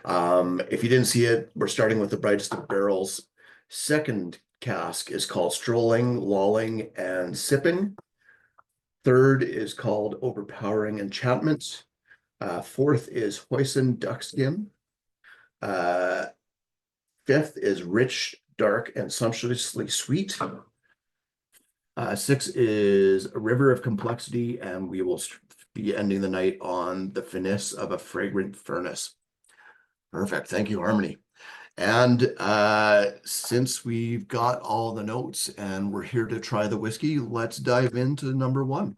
If you didn't see it, we're starting with the brightest of barrels. Second cask is called Strolling, Lolling, and Sipping. Third is called Overpowering Enchantment. Fourth is Hoisin Duckskin. Uh, Fifth is Rich, Dark, and Sumptuously Sweet. Six is a River of Complexity, and we will be ending the night on the finesse of a fragrant furnace. Perfect. Thank you, Harmony. And since we've got all the notes and we're here to try the whiskey, let's dive into number one.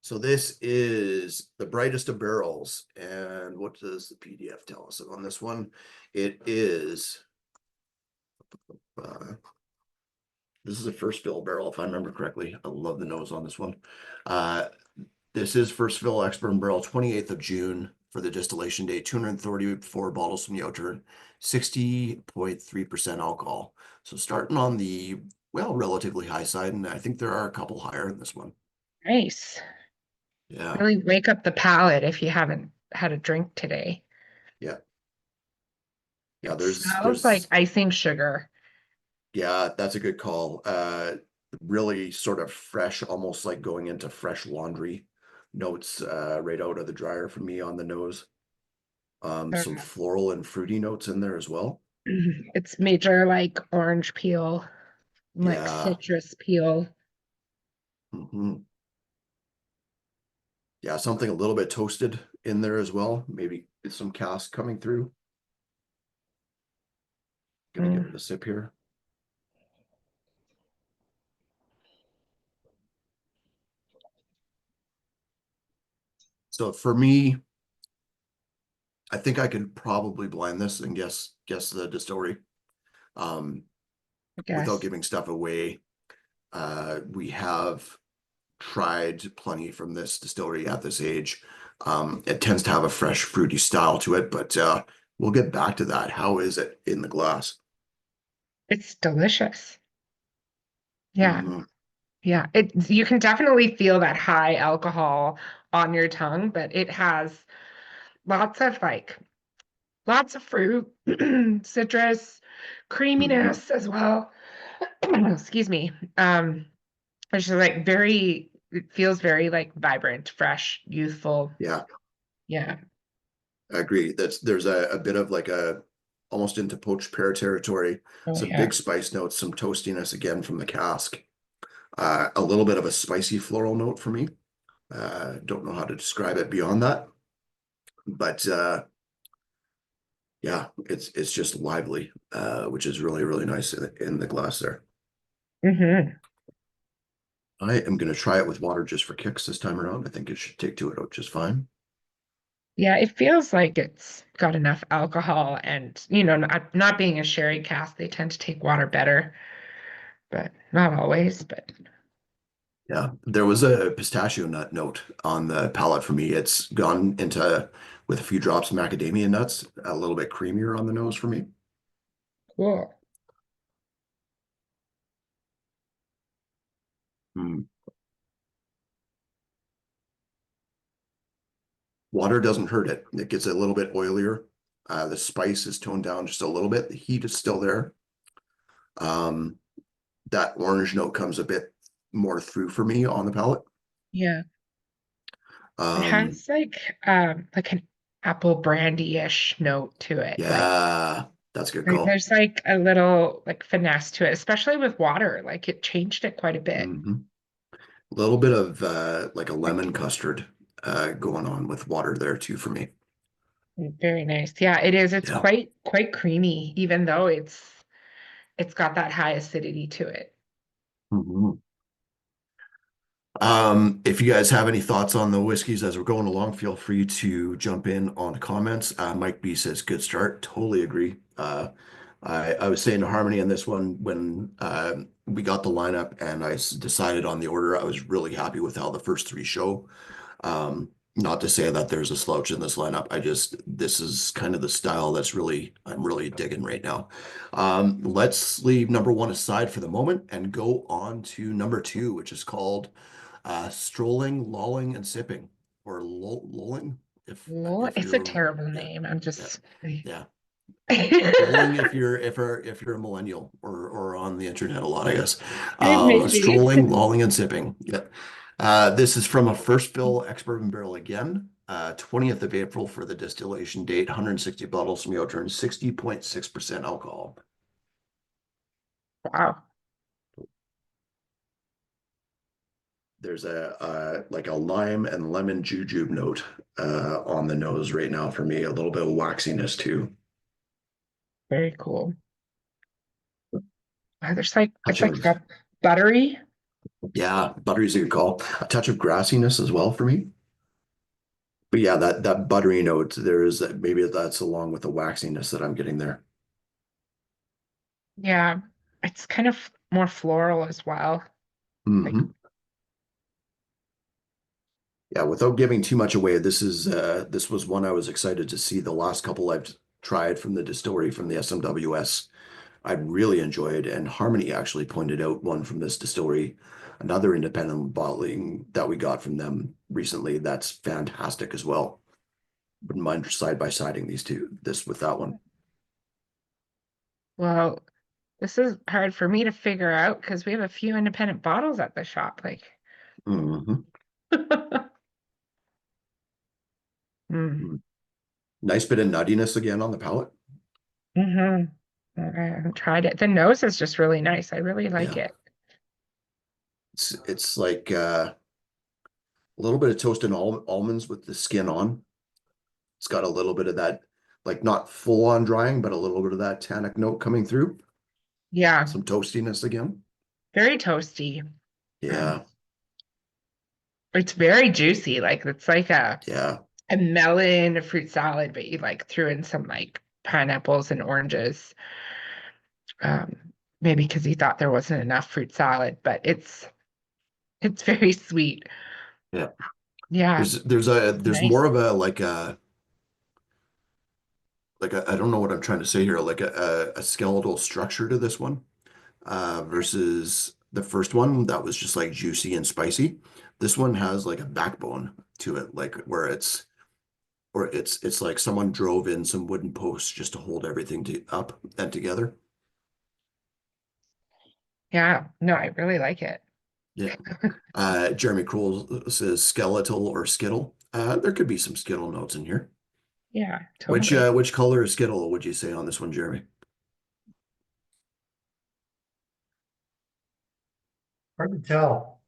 So this is the brightest of barrels. And what does the PDF tell us on this one? It is, this is a first fill barrel, if I remember correctly. I love the nose on this one. This is first fill expert barrel, 28th of June for the distillation date, 234 bottles from the Outturn, 60.3% alcohol. So starting on the, well, relatively high side, and I think there are a couple higher in this one. Nice. Yeah. Really wake up the palate if you haven't had a drink today. Yeah. Yeah, It smells like icing sugar. Yeah, that's a good call. Really sort of fresh, almost like going into fresh laundry notes right out of the dryer for me on the nose. Some floral and fruity notes in there as well. It's major like orange peel, like Yeah. citrus peel. Yeah, something a little bit toasted in there as well. Maybe some cask coming through. Gonna give it a sip here. So for me, I think I could probably blind this and guess the distillery. Without giving stuff away. We have tried plenty from this distillery at this age. It tends to have a fresh, fruity style to it, but we'll get back to that. How is it in the glass? It's delicious. Yeah. Mm-hmm. Yeah. You can definitely feel that high alcohol on your tongue, but it has lots of lots of fruit, citrus, creaminess as well. Excuse me. Which is like it feels very like vibrant, fresh, youthful. Yeah, Yeah. I agree. There's a bit of like a almost into poached pear territory. Oh Some yeah. big spice notes, some toastiness again from the cask. A little bit of a spicy floral note for me. Don't know how to describe it beyond that, but yeah, it's just lively, which is really nice in the glass there. Mm-hmm. I am going to try it with water just for kicks this time around. I think it should take to it out just fine. Yeah, it feels like it's got enough alcohol and, not being a sherry cask, they tend to take water better, but not always, but Yeah, there was a pistachio nut note on the palate for me. It's gone into with a few drops of macadamia nuts, a little bit creamier on the nose for me. cool. Mm. Water doesn't hurt it. It gets a little bit oilier. The spice is toned down just a little bit. The heat is still there. Um, that orange note comes a bit more through for me on the palate. Yeah. It Um, has like an apple brandy-ish note to it. yeah, that's a good Like call. there's like a little like finesse to it, especially with water. Like it changed it quite a bit. A little bit of like a lemon custard going on with water there too for me. Very nice. Yeah, it is. It's Yeah. quite creamy, even though it's got that high acidity to it. Mhm. If you guys have any thoughts on the whiskeys as we're going along, feel free to jump in on the comments. Mike B says, good start. Totally agree. I was saying to Harmony on this one when we got the lineup and decided on the order, I was really happy with how the first three show. Not to say that there's a slouch in this lineup. This is kind of the style I'm really digging right now. Let's leave number one aside for the moment and go on to number two, which is called Strolling, Lolling, and Sipping, or lolling. Well, if it's a you're terrible yeah name. I'm yeah just yeah strolling if you're a millennial or on the internet a lot, I guess. maybe. Strolling, lolling, and sipping. Yeah. This is from a first fill ex bourbon barrel again. 20th of April for the distillation date. 160 bottles from Outturn, 60.6% alcohol. Wow. There's like a lime and lemon jujube note on the nose right now for me. A little bit of waxiness too. Very cool. There's like Touch it's like of got buttery. Yeah, buttery's a good call. A touch of grassiness as well for me. But yeah, that buttery note there is that maybe that's along with the waxiness that I'm getting there. Yeah. It's kind of more floral as well. Like, Hmm. Yeah, without giving too much away, this was one I was excited to see. The last couple I've tried from the distillery from the SMWS, I really enjoyed, and Harmony actually pointed out one from this distillery, another independent bottling that we got from them recently. That's fantastic as well. Wouldn't mind side by siding these two, this with that one. well, this is hard for me to figure out because we have a few independent bottles at the shop. Like, Hmm. mm. Nice bit of nuttiness again on the palate. Hmm. I haven't tried it. The nose is just really nice. I really like Yeah, it. it's like a little bit of toasted almonds with the skin on. It's got a little bit of that, like not full on drying, but a little bit of that tannic note coming through. Yeah, Some toastiness again. very toasty. Um, Yeah, it's very juicy. Like it's like yeah, a melon a fruit salad, but you like threw in some like pineapples and oranges. Um, maybe because you thought there wasn't enough fruit salad, but it's very sweet. yeah. Yeah, There's more nice. of a I don't know what I'm trying to say here, like a skeletal structure to this one, versus the first one that was just like juicy and spicy. This one has like a backbone to it, like where it's like someone drove in some wooden posts just to hold everything up and together. Yeah, no, I really like it. Yeah. Jeremy Kroll says skeletal or skittle. There could be some skittle notes in here. Yeah, totally. Which color is skittle would you say on this one, Jeremy? Hard to tell.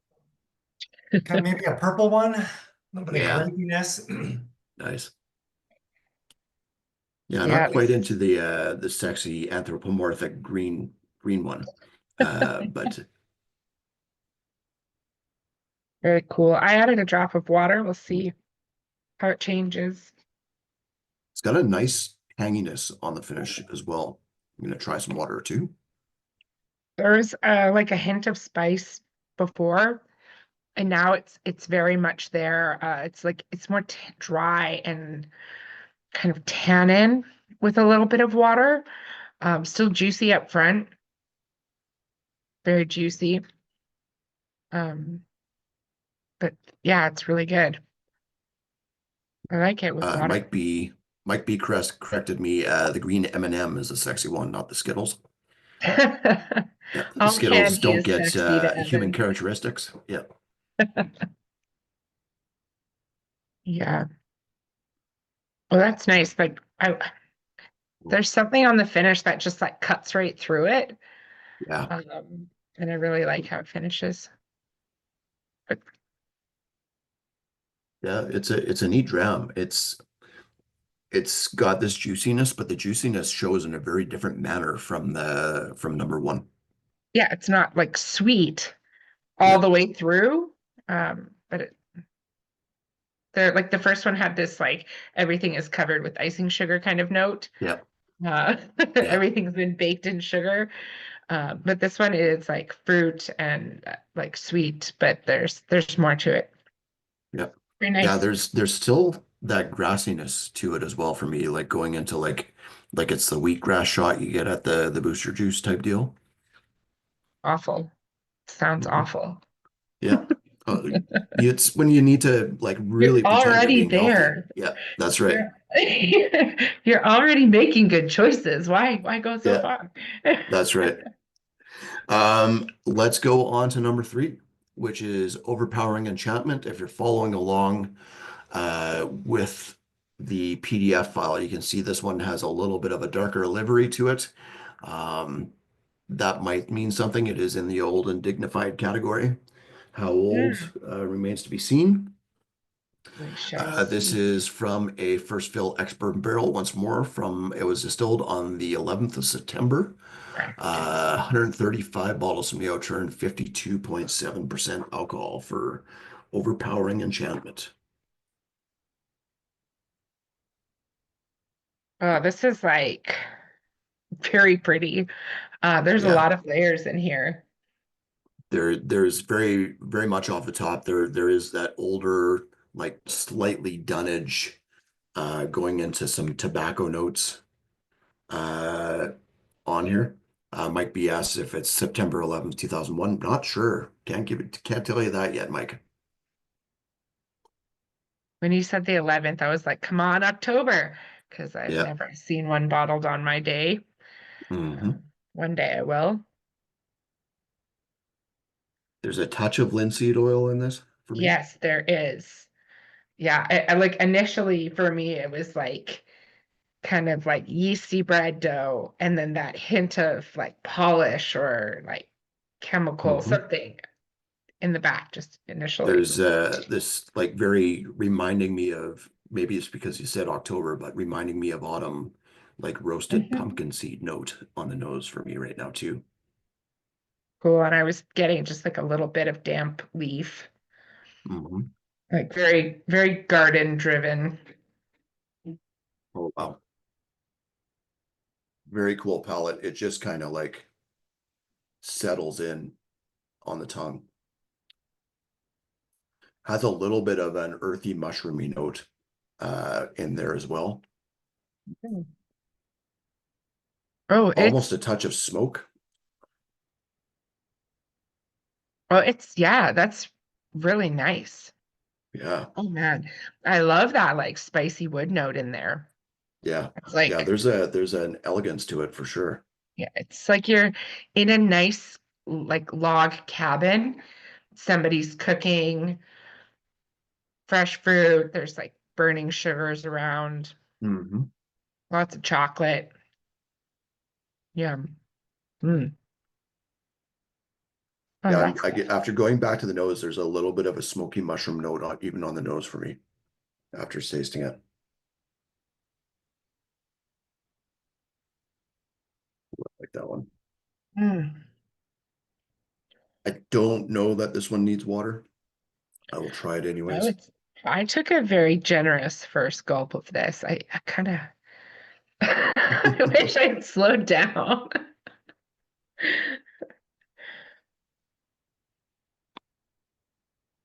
Kind of maybe a purple one, a little bit of Yeah, grapiness. nice. Yeah, not Yeah, quite this into the sexy anthropomorphic green one. But very cool. I added a drop of water. We'll see how it changes. it's got a nice tanginess on the finish as well. I'm gonna try some water too. There's like a hint of spice before, and now it's very much there. It's like it's more t dry and kind of tannin with a little bit of water. Still juicy up front, very juicy. Um, but yeah, it's really good. I like it with water. Mike B corrected me. The green M&M is a sexy one, not the Skittles. Yeah, the All Skittles candy don't is get sexy to human Evan. characteristics. Yeah, Yeah. Well, that's nice. Like there's something on the finish that just like cuts right through it. yeah, And I really like how it finishes. But yeah. It's a neat dram. It's got this juiciness, but the juiciness shows in a very different manner from number one. yeah, it's not like sweet all Yeah, the way through. But they're like the first one had this like everything is covered with icing sugar kind of note. yeah, Uh, yeah, everything's been baked in sugar. But this one is like fruit and like sweet, but there's more to it. yeah, Very yeah. nice. There's still that grassiness to it as well for me, like going into like it's the wheatgrass shot you get at the booster juice type deal. Awful. Sounds Mhm. awful. Yeah. Uh, it's when you need to like You're really pretend you're already being healthy. there. Yeah, that's right. You're you're already making good choices. Why go so Yeah, far? that's right. Let's go on to number three, which is overpowering enchantment. If you're following along with the PDF file, you can see this one has a little bit of a darker livery to it. Um, that might mean something. It is in the old and dignified category. How old Mm, remains to be seen. we shall This see. is from a first fill expert barrel once more from it was distilled on the 11th of September. Practice. 135 bottles from the Outturn, 52.7% alcohol for overpowering enchantment. Oh, this is like very pretty. There's a Yeah, lot of layers in here. there's very much off the top. There is that older, like slightly dunnage, going into some tobacco notes uh, on here. Mike B asks if it's September 11th, 2001. Not sure. Can't tell you that yet, Mike. When you said the 11th, I was like, come on, October, because I've Yeah. never seen one bottled on my day. Hmm. One day I will. There's a touch of linseed oil in this for me. Yes, there is. Yeah, I like initially for me, it was like kind of like yeasty bread dough, and then that hint of like polish or like chemical, Hmm. something in the back, just initially. There's this like very reminding me of maybe it's because you said October, but reminding me of autumn, like roasted Mhm. pumpkin seed note on the nose for me right now too. Cool. And I was getting just like a little bit of damp leaf, Hmm. like very, very garden driven. Oh wow, very cool palate. It just kind of like settles in on the tongue. Has a little bit of an earthy mushroomy note in there as well. Mm. Oh, Almost a touch of smoke. yeah, that's really nice. Yeah, Oh man, I love that like spicy wood note in there. yeah, It's yeah. like, There's an elegance to it for sure. yeah, it's like you're in a nice like log cabin. Somebody's cooking fresh fruit. There's like burning sugars around, Hmm. lots of chocolate. Yeah. Mm. Oh, Yeah, that's good. after going back to the nose, there's a little bit of a smoky mushroom note on, even on the nose for me after tasting it. Like that one. Mm. I don't know that this one needs water. I will try it Oh, anyways. it's I took a very generous first gulp of this. I kind of I wish I'd slowed down.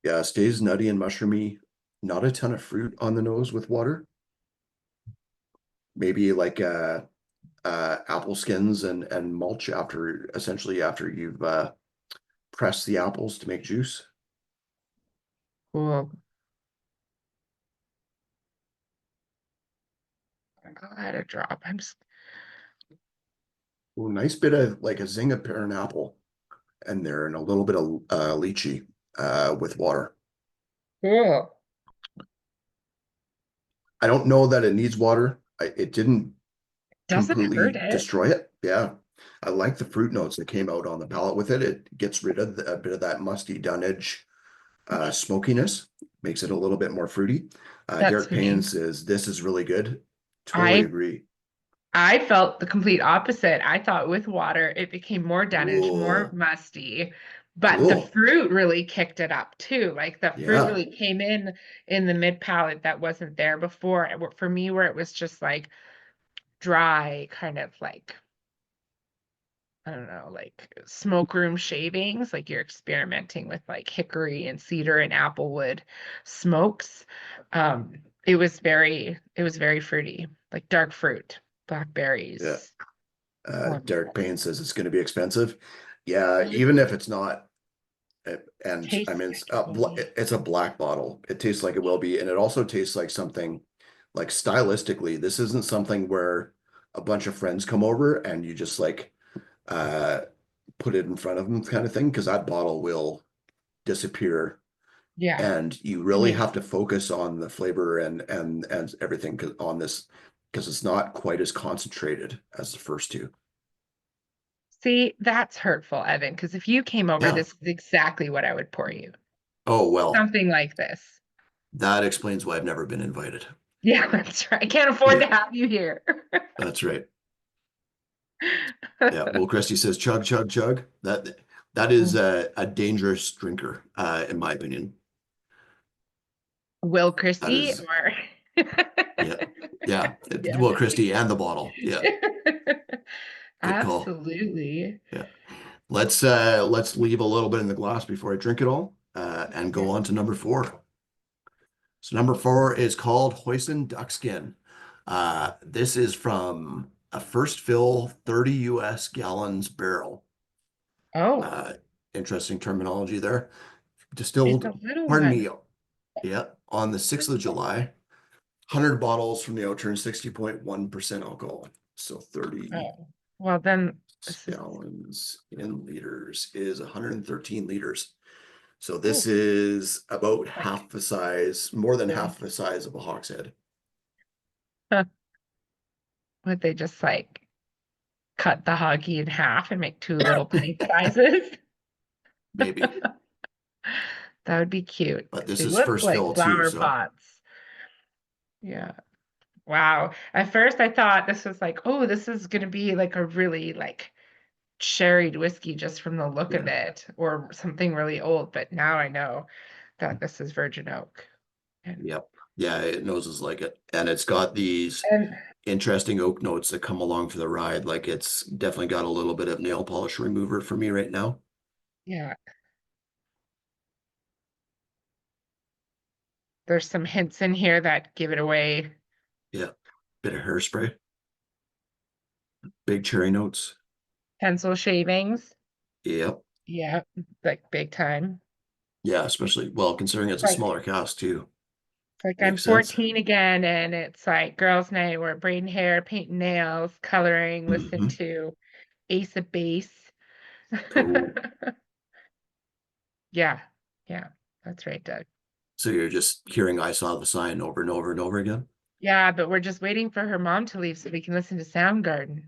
Yeah, stays nutty and mushroomy. Not a ton of fruit on the nose with water. Maybe like apple skins and mulch after essentially after you've pressed the apples to make juice. Cool. I'll add a drop. I'm just Ooh, nice bit of like a zing of pear and apple in there and a little bit of lychee with water. cool. I don't know that it needs water. It didn't Doesn't hurt completely it. destroy it. Yeah. I like the fruit notes that came out on the palate with it. It gets rid of a bit of that musty dunnage smokiness, makes it a little bit more fruity. That's Derek Payne me. says, this is really good. Totally I agree. I felt the complete opposite. I thought with water it became more dunnage, more Cool. musty, but the Cool. fruit really kicked it up too. Like the fruit Yeah. really came in the mid palate that wasn't there before. For me, where it was just like dry, kind of like I don't know, like smoke room shavings, like you're experimenting with like hickory and cedar and applewood smokes. Um, it was very fruity, like dark fruit, Yeah. blackberries. Derek Wonderful. Payne says it's going to be expensive. Yeah. Mm. Even if it's not, And I Tastes mean, like it will be. it's a black bottle. It tastes like it will be, and it also tastes like something like stylistically. This isn't something where a bunch of friends come over and you just like uh put it in front of them kind of thing, because that bottle will disappear, Yeah. and you I really mean, have to focus on the flavor and everything on this, because it's not quite as concentrated as the first two. see, that's hurtful, Evan, because if you came over, Yeah. this is exactly what I would pour you. Oh, well, Something like this. that explains why I've never been invited. Yeah, that's right. I can't afford Yeah, to have you here. that's right. Yeah. Well, Christy says chug, chug, chug. That is a dangerous drinker, in my opinion. Will That Christie is, or yeah, yeah. yeah. Well, Christy and the bottle. Yeah, good call. Absolutely. Yeah. Let's leave a little bit in the glass before I drink it all, and Yeah. go on to number four. So number four is called Hoisin Duckskin. This is from a first fill 30 US gallons barrel. Oh, Uh, Interesting terminology there. it's a Distilled, little pardon one. me, yeah, on the 6th of July. 100 bottles from the Outturn, 60.1% alcohol. So 30 Oh, well then this is gallons in liters is 113 liters. So oh, this is about like half the size, more than really. half the size of a hogshead. Huh. Would they just like cut the hoggy in half and make two little pint sizes? Maybe, That would be cute but 'cause this they is look first like fill too. flower So pots. Yeah. Wow. At first I thought this was like, oh, this is gonna be like a really like sherried whiskey just from the look of yeah, it, or something really old, but now I know that this is virgin oak. And yep. Yeah, it noses like it. And it's got these and interesting oak notes that come along for the ride. Like it's definitely got a little bit of nail polish remover for me right now. yeah, there's some hints in here that give it away. Yeah. Bit of hairspray, big cherry notes. Pencil shavings. Yep. Yeah, like big time. Yeah, especially, well, considering it's a Like smaller cast too. it's like I'm Makes sense. 14 again, and it's like girls' night. We're braiding hair, painting nails, coloring, listen Hmm. to Ace of Base. Oh, Yeah, yeah, that's right, Doug. so you're just hearing I saw the sign over and over and over again? Yeah, but we're just waiting for her mom to leave so we can listen to Soundgarden.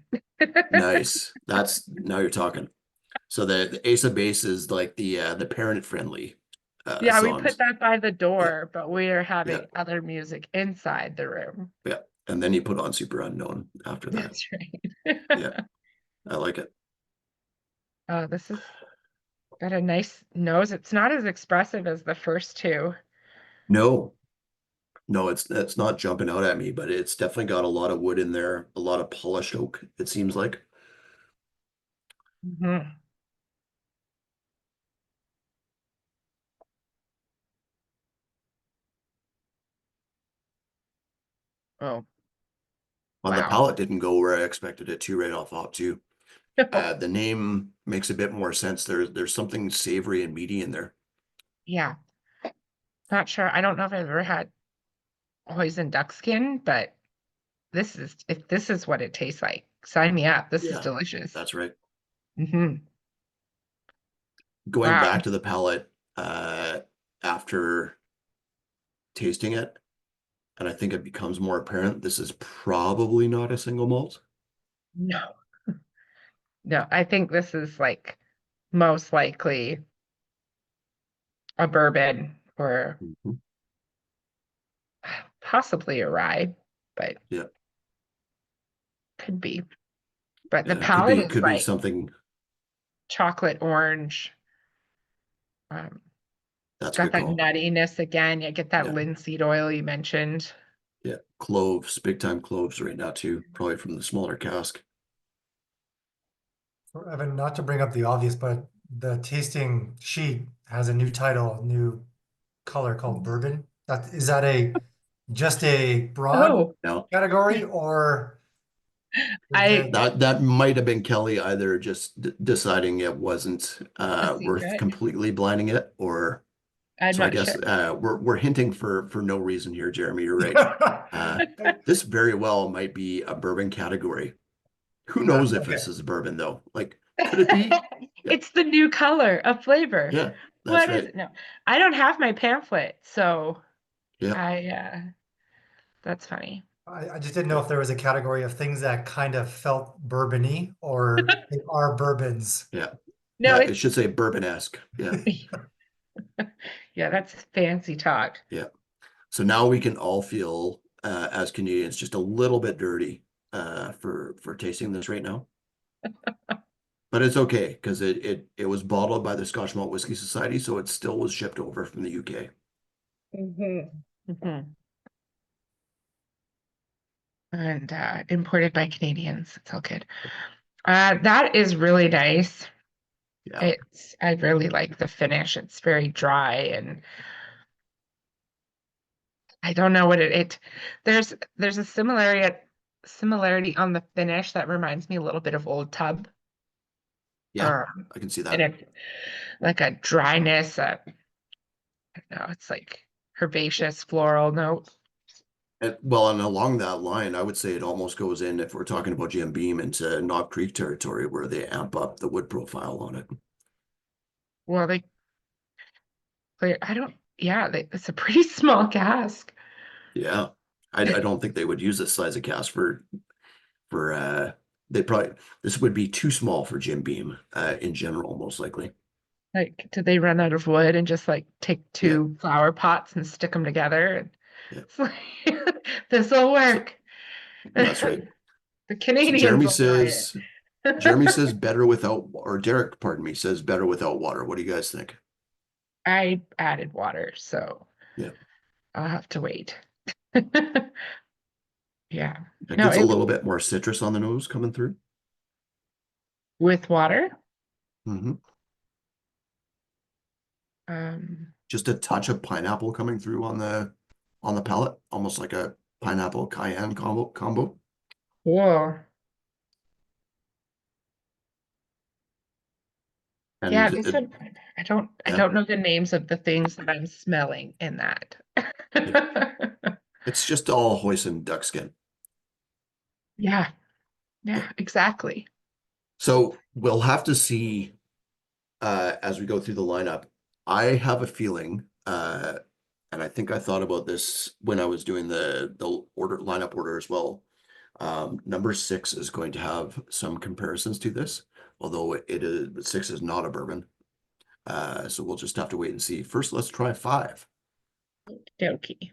Nice. That's now you're talking. So the Ace of Base is like the parent friendly Yeah, we put songs. that by the Yeah, door, but we are yeah, having other music inside the room. yeah. And then you put on Super Unknown after that. That's right. Yeah, I like it. Oh, this is got a nice nose. It's not as expressive as the first two. No, no, it's not jumping out at me, but it's definitely got a lot of wood in there, a lot of polished oak, it seems like. Mhm. Oh, On the wow. palate didn't go where I expected it to right off hop too. The name makes a bit more sense. There's something savory and meaty in there. Yeah, not sure. I don't know if I've ever had hoisin duck skin, but this is if this is what it tastes like. Sign me up. This is Yeah, delicious. that's right. Hmm. Going Wow. back to the palate, after tasting it, and I think it becomes more apparent, this is probably not a single malt. No, no, I think this is like most likely a bourbon or Mhm. possibly a rye, but Yeah, could be. But the yeah, palate is could be like something. chocolate orange. That's a Got good that call. nuttiness again. You get that Yeah, linseed oil you mentioned. yeah, cloves, big time cloves right now too, probably from the smaller cask. So, Evan, not to bring up the obvious, but the tasting sheet has a new title, a new color called bourbon. Is that a just a broad Oh, Now, category or I That might have been Kelly either just deciding it wasn't a worth secret. completely blinding it, or I'm so I not guess sure. we're hinting for no reason here, Jeremy. You're right. This very well might be a bourbon category. Who knows if Okay. this is a bourbon though? Like, could it be? Yeah, It's the new color of flavor. yeah, that's What is right. it? No, I don't have my pamphlet, so Yeah. I that's funny. I just didn't know if there was a category of things that kind of felt bourbon-y or they are bourbons. Yeah. No, Yeah, it it's should say bourbon-esque. Yeah. yeah, that's fancy talk. Yeah. So now we can all feel as Canadians just a little bit dirty for tasting this right now. But it's okay because it was bottled by the Scotch Malt Whisky Society, so it still was shipped over from the UK. Mhm. And imported by Canadians. It's all good. That is really nice. Yeah. I really like the finish. It's very dry and I don't know what there's a similarity on the finish that reminds me a little bit of Old Tub. Yeah, Um, I can see and that. it like a dryness, I don't know, it's like herbaceous floral note. Well, and along that line, I would say it almost goes in, if we're talking about Jim Beam, into Knob Creek territory where they amp up the wood profile on it. Well, they clear, I don't, yeah, it's a pretty small cask. Yeah. I don't think they would use this size of cask for they probably this would be too small for Jim Beam in general, most likely. Like, did they run out of wood and just like take Yeah, two flower pots and stick them together? And yeah. it's like, this will So work. that's right. The So Canadians will buy Jeremy it. says better without, or Derek, pardon me, says better without water. What do you guys think? I added water, so Yeah. I'll have to wait. Yeah. It No, gets a it little bit more citrus on the nose coming through. with water. Hmm. Um, Just a touch of pineapple coming through on the palate, almost like a pineapple cayenne combo. cool. Yeah, And this one, I yeah, don't know the names of the things that I'm smelling in that. yeah, it's just all hoisin duck skin. Yeah, Yeah. yeah, exactly. So we'll have to see as we go through the lineup. I have a feeling, and I think I thought about this when I was doing the lineup order as well. Number 6 is going to have some comparisons to this, although 6 is not a bourbon. So we'll just have to wait and see. First, let's try 5. Dokey.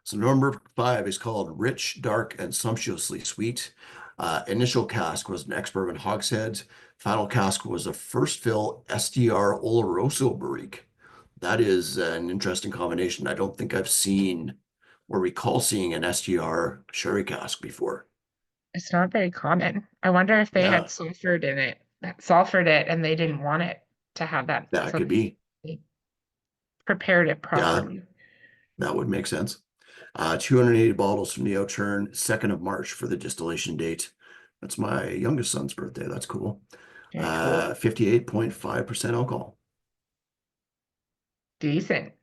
So number 5 is called Rich, Dark, and Sumptuously Sweet. Initial cask was an ex-bourbon hogshead. Final cask was a first fill SDR Oloroso barrique. That is an interesting combination. I don't think I've seen or recall seeing an SDR sherry cask before. It's not very common. I wonder if they had Yeah, sulfured in it, sulfured it, and they didn't want it to have that, that so could be. they prepared it Yeah, properly. that would make sense. 280 bottles from the Outturn, 2nd of March for the distillation date. That's my youngest son's birthday. That's cool. Very cool. 58.5% alcohol. Decent.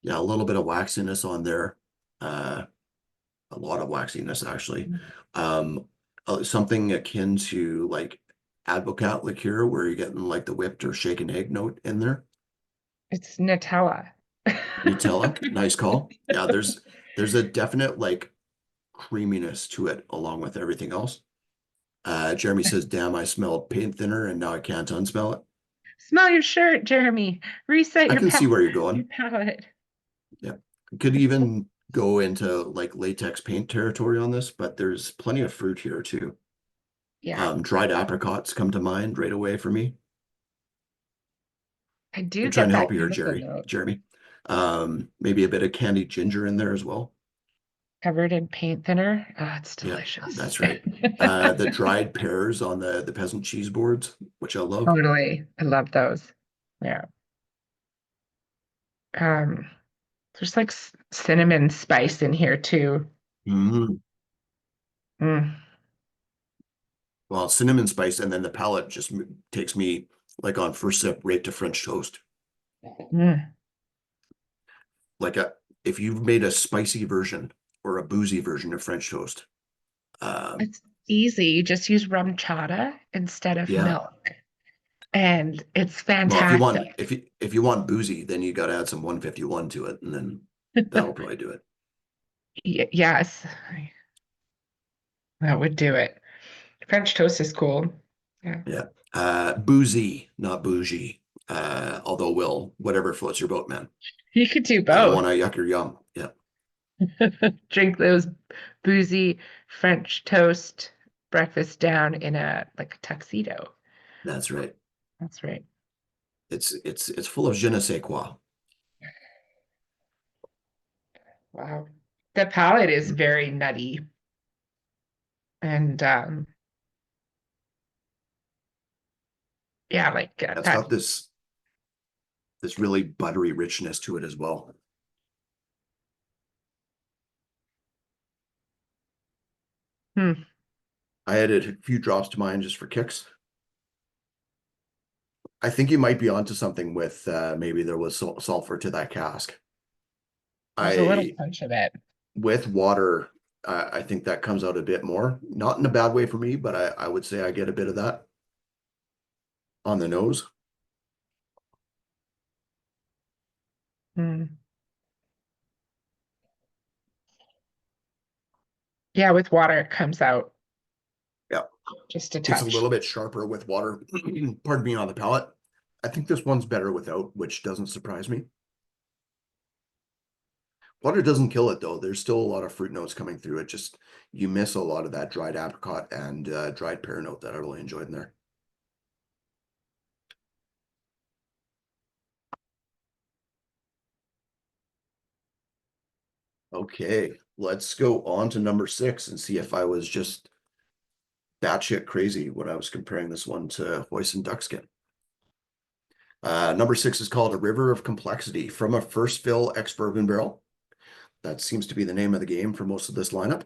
Yeah, a little bit of waxiness on there. A lot of waxiness actually. Something akin to like Advocat liqueur where you're getting like the whipped or shaken egg note in there. It's Nutella. Nutella, nice call. Yeah, there's a definite like creaminess to it along with everything else. Jeremy says, damn, I smelled paint thinner and now I can't unsmell it. Smell your shirt, Jeremy. Reset I your can see where you're your going. palate. Yeah. Could even go into like latex paint territory on this, but there's plenty of fruit here too. Yeah, Dried apricots come to mind right away for me. I do I'm trying get to that help you here, chemical note Jeremy. Maybe a bit of candied ginger in there as well. covered in paint thinner. Ah, it's Yeah, delicious. that's right. The dried pears on the peasant cheese boards, which I love. Totally. I love those. Yeah. Um, there's like cinnamon spice in here too. Mm. Mm. Well, cinnamon spice, and then the palate just takes me like on first sip right to French toast. Mm. Like if you've made a spicy version or a boozy version of French toast, It's easy. You just use rum chata instead of yeah. milk, and it's Well, fantastic. if you want boozy, then you got to add some 151 to it, and then that'll probably do it. Yes, that would do it. French toast is cool. Yeah. Yeah. Boozy, not bougie. Although will, whatever floats your boat, man. You could do I don't both. want to yuck your yum. Yeah, Drink those boozy French toast breakfast down in a like a tuxedo. that's right. That's right. It's full of je ne sais quoi. Wow. The palate is very nutty and yeah, like It's that. got this really buttery richness to it as well. Hmm. I added a few drops to mine just for kicks. I think you might be onto something with maybe there was sulfur to that cask. There's a little I punch of it. with water, I think that comes out a bit more. Not in a bad way for me, but I would say I get a bit of that on the nose. Hmm. Yeah, with water it comes out Yeah, just a it's a touch. little bit sharper with water. Pardon me on the palate. I think this one's better without, which doesn't surprise me. Water doesn't kill it though. There's still a lot of fruit notes coming through. It just you miss a lot of that dried apricot and dried pear note that I really enjoyed in there. Okay, let's go on to number 6 and see if I was just batshit crazy when I was comparing this one to Hoisin Duckskin. Number 6 is called A River of Complexity from a first fill ex-bourbon barrel. That seems to be the name of the game for most of this lineup.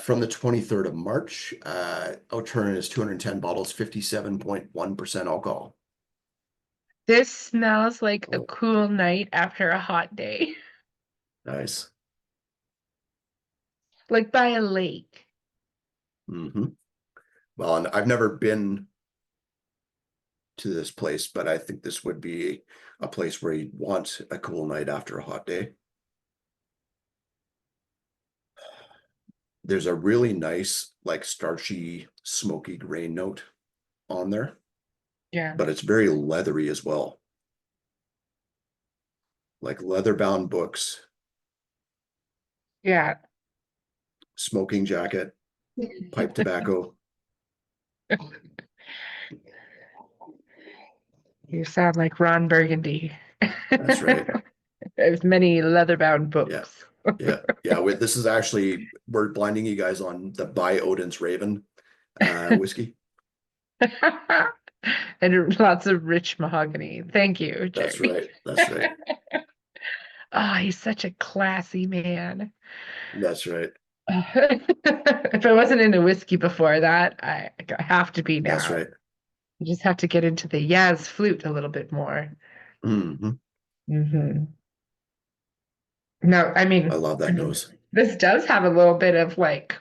From the 23rd of March, Outturn is 210 bottles, 57.1% alcohol. This smells like a Oh, cool night after a hot day, nice. like by a lake. Hmm. Well, and I've never been to this place, but I think this would be a place where you'd want a cool night after a hot day. There's a really nice, like starchy, smoky grain note on there, Yeah. but it's very leathery as well. Like leather-bound books, Yeah. smoking jacket, pipe tobacco. You sound like Ron Burgundy. That's right. There's many leather-bound Yeah. books. Yeah. Yeah. This is actually, we're blinding you guys on the By Odin's Raven whiskey. And lots of rich mahogany. Thank you, That's Jeremy. right. That's right. Oh, he's such a classy man. That's right. If I wasn't into whiskey before that, I have to be That's now. right. You just have to get into the Yaz flute a little bit more. Hmm. No, I I mean, love that nose. this does have a little bit of like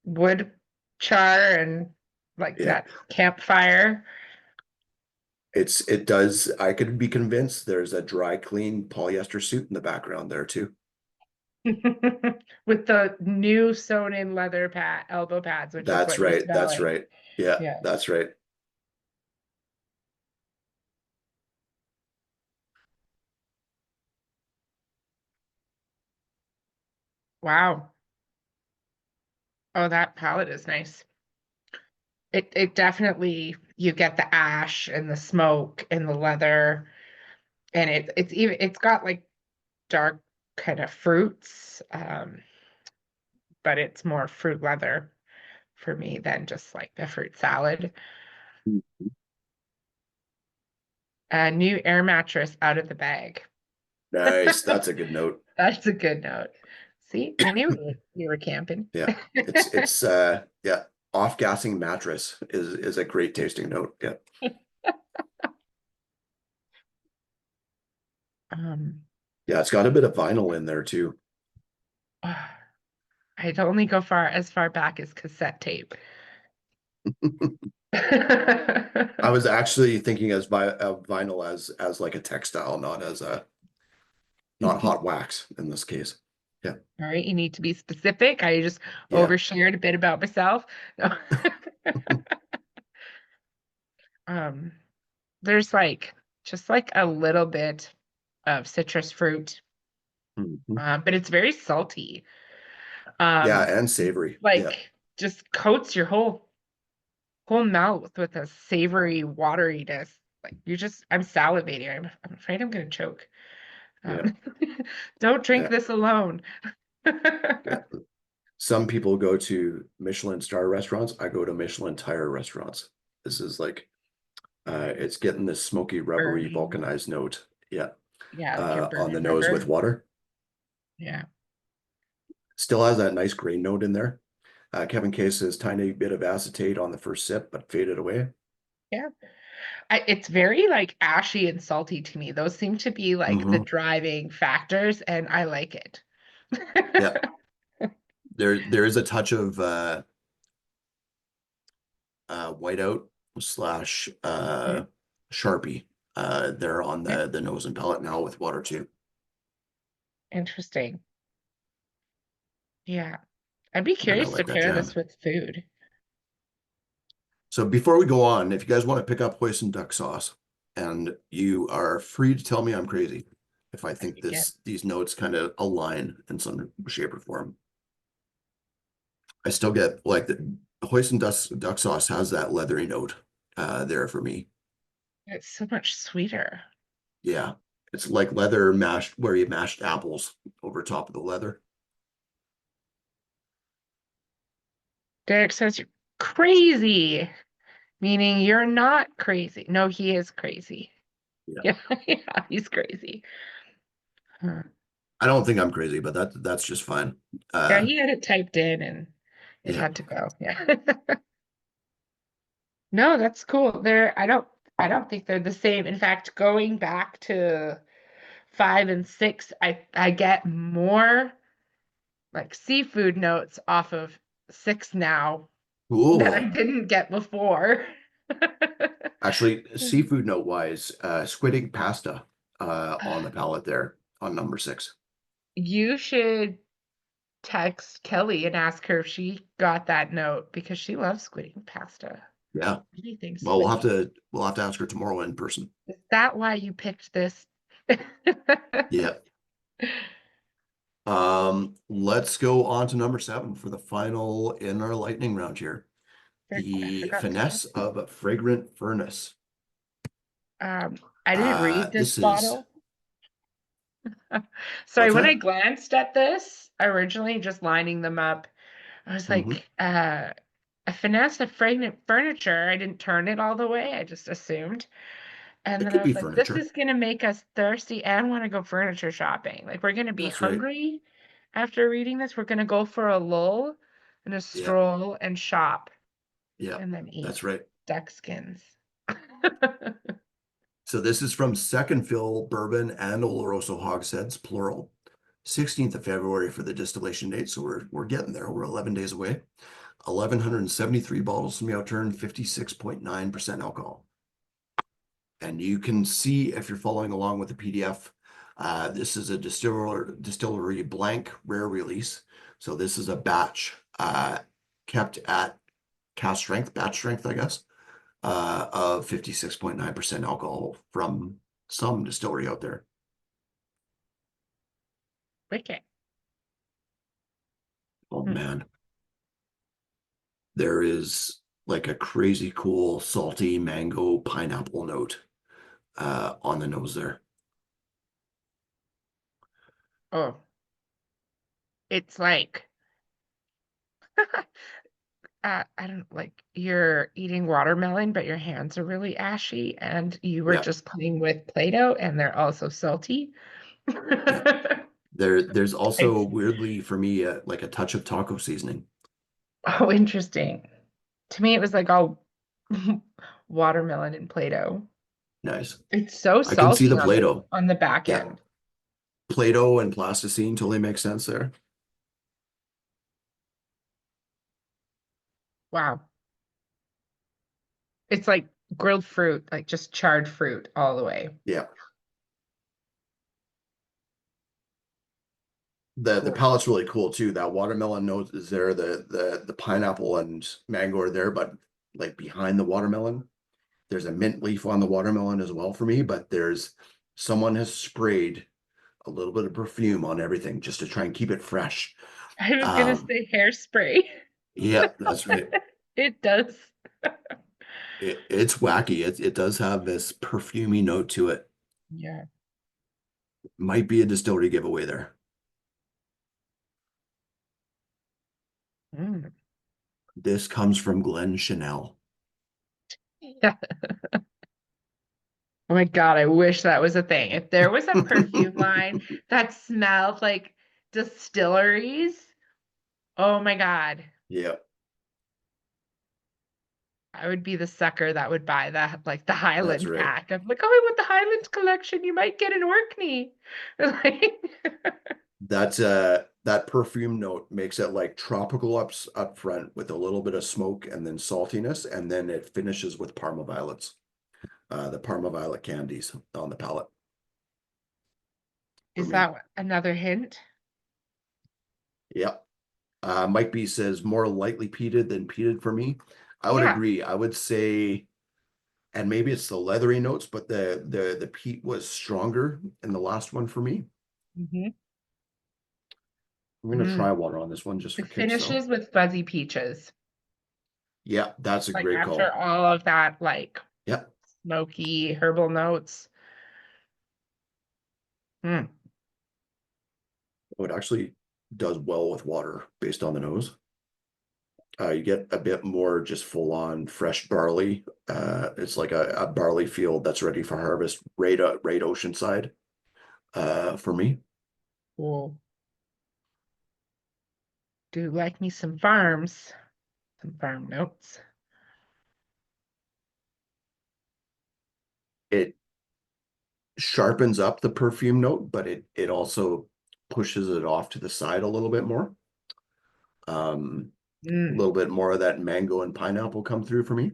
wood char and like Yeah. that campfire. It does. I could be convinced there's a dry clean polyester suit in the background there too. With the new sewn in leather pad elbow pads, which is That's what you're right. That's smelling. right. Yeah, Yeah. that's right. Wow. Oh, that palette is nice. It definitely you get the ash and the smoke and the leather, and it's got like dark kind of fruits, but it's more fruit leather for me than just like the fruit salad. A new air mattress out of the bag. Nice. That's a good note. That's a good note. See, I knew you were camping. Yeah. It's yeah, off-gassing mattress is a great tasting note. Yeah. Um, Yeah, it's got a bit of vinyl in there too. I'd only go as far back as cassette tape. I was actually thinking of vinyl as like a textile, not as a not hot wax in this case. Yeah. All right, you need to be specific. I just Yeah. overshared a bit about myself. No. Um, there's just like a little bit of citrus fruit, Mhm. but it's very salty. Yeah, Um, and savory. Yeah. like just coats your whole mouth with a savory wateriness. Like I'm salivating. I'm afraid I'm gonna choke. Yeah. Um, don't drink Yeah. this alone. Yeah. Some people go to Michelin star restaurants. I go to Michelin tire restaurants. This is like it's getting this smoky, rubbery, Burning. vulcanized note. Yeah. Yeah, like you're On the burning nose with rubber. water. Yeah. Still has that nice grain note in there. Kevin K says tiny bit of acetate on the first sip, but faded away. Yeah. It's very like ashy and salty to me. Those seem to be like the Hmm. driving factors, and I like it. Yeah. There is a touch of whiteout slash Mhm. Sharpie there on Yeah, the nose and palate now with water too. interesting. Yeah. I'd be And I curious to like that pair this jam. with food. So before we go on, if you guys want to pick up hoisin duck sauce, and you are free to tell me I'm crazy if I I think could get these notes kind of align in some shape or form. I still get like the hoisin duck sauce has that leathery note there for me. it's so much sweeter. Yeah. It's like leather mashed where you mashed apples over top of the leather. Derek says you're crazy, meaning you're not crazy. No, he is crazy. Yeah. Yeah, yeah, he's crazy. Huh. I don't think I'm crazy, but that's just fine. Yeah, he had it typed in and it Yeah. had to go. Yeah. No, that's cool. I don't think they're the same. In fact, going back to 5 and 6, I get more like seafood notes off of 6 now that I Cool. didn't get before. Actually, seafood note wise, squid ink pasta on the palate there on number 6. You should text Kelly and ask her if she got that note because she loves squid pasta. Yeah. Anything Well, squiddy. we'll have to ask her tomorrow in person. Is that why you picked this? Yeah. Let's go on to number 7 for the final in our lightning round here. I The forgot to finesse of fragrant furnace. I didn't read this This is bottle. Sorry, what's when I that? glanced at this, originally just lining them up, I was Hmm. like, a finesse of fragrant furniture. I didn't turn it all the way. I just assumed. And It then I could be was like, this furniture. is gonna make us thirsty and want to go furniture shopping. Like we're gonna be That's right. hungry after reading this. We're gonna go for a lull and a Yeah. stroll and shop Yeah. and then eat That's right. duck skins. So this is from Second Fill Bourbon and Oloroso Hogsheads, plural. 16th of February for the distillation date. So we're getting there. We're 11 days away. 1,173 bottles from the Outturn, 56.9% alcohol. And you can see if you're following along with the PDF, this is a distillery blank rare release. So this is a batch kept at batch strength, I guess, of 56.9% alcohol from some distillery out there. Wicked. Oh man. There is like a crazy cool salty mango pineapple note on the nose there. Oh, it's like I don't like you're eating watermelon, but your hands are really ashy, and you were Yeah, just playing with Play-Doh, and they're also salty. yeah. There's also It's weirdly for me like a touch of taco seasoning. oh interesting. To me, it was like all watermelon and Play-Doh. Nice. It's so I can see salty the Play-Doh. on the back Yeah, end. Play-Doh and plasticine totally makes sense there. Wow. It's like grilled fruit, like just charred fruit all the way. Yeah. The Cool. palate's really cool too. That watermelon note is there, the pineapple and mango are there, but like behind the watermelon, there's a mint leaf on the watermelon as well for me, but there's someone has sprayed a little bit of perfume on everything just to try and keep it fresh. I was gonna Um, say hairspray. yeah, that's right. It does. It's wacky. It does have this perfumey note to it. Yeah. Might be a distillery giveaway there. Mm. This comes from Glen Chanel. Yeah. Oh my God, I wish that was a thing. If there was a perfume line that smelled like distilleries, oh my God, Yeah, I would be the sucker that would buy that, like the that's Highland right. pack. I'm like, oh, I want the Highland collection. You might get an Orkney. Like, That perfume note makes it like tropical up front with a little bit of smoke and then saltiness, and then it finishes with Parma violets. The Parma violet candies on the palate for is me. that another hint? Yep. Mike B says more lightly peated than peated for me. I would Yeah. agree. I would say, and maybe it's the leathery notes, but the peat was stronger in the last one for me. Hmm. I'm gonna try water on this one just for It kicks though. finishes with fuzzy peaches. Yeah, that's a Like great after call. all of that, like Yeah, smoky herbal notes. Mm. it actually does well with water based on the nose. You get a bit more just full on fresh barley. It's like a barley field that's ready for harvest, right oceanside, for me. Cool. Do like me some farms, some farm notes. It sharpens up the perfume note, but it also pushes it off to the side a little bit more. A Mm. little bit more of that mango and pineapple come through for me.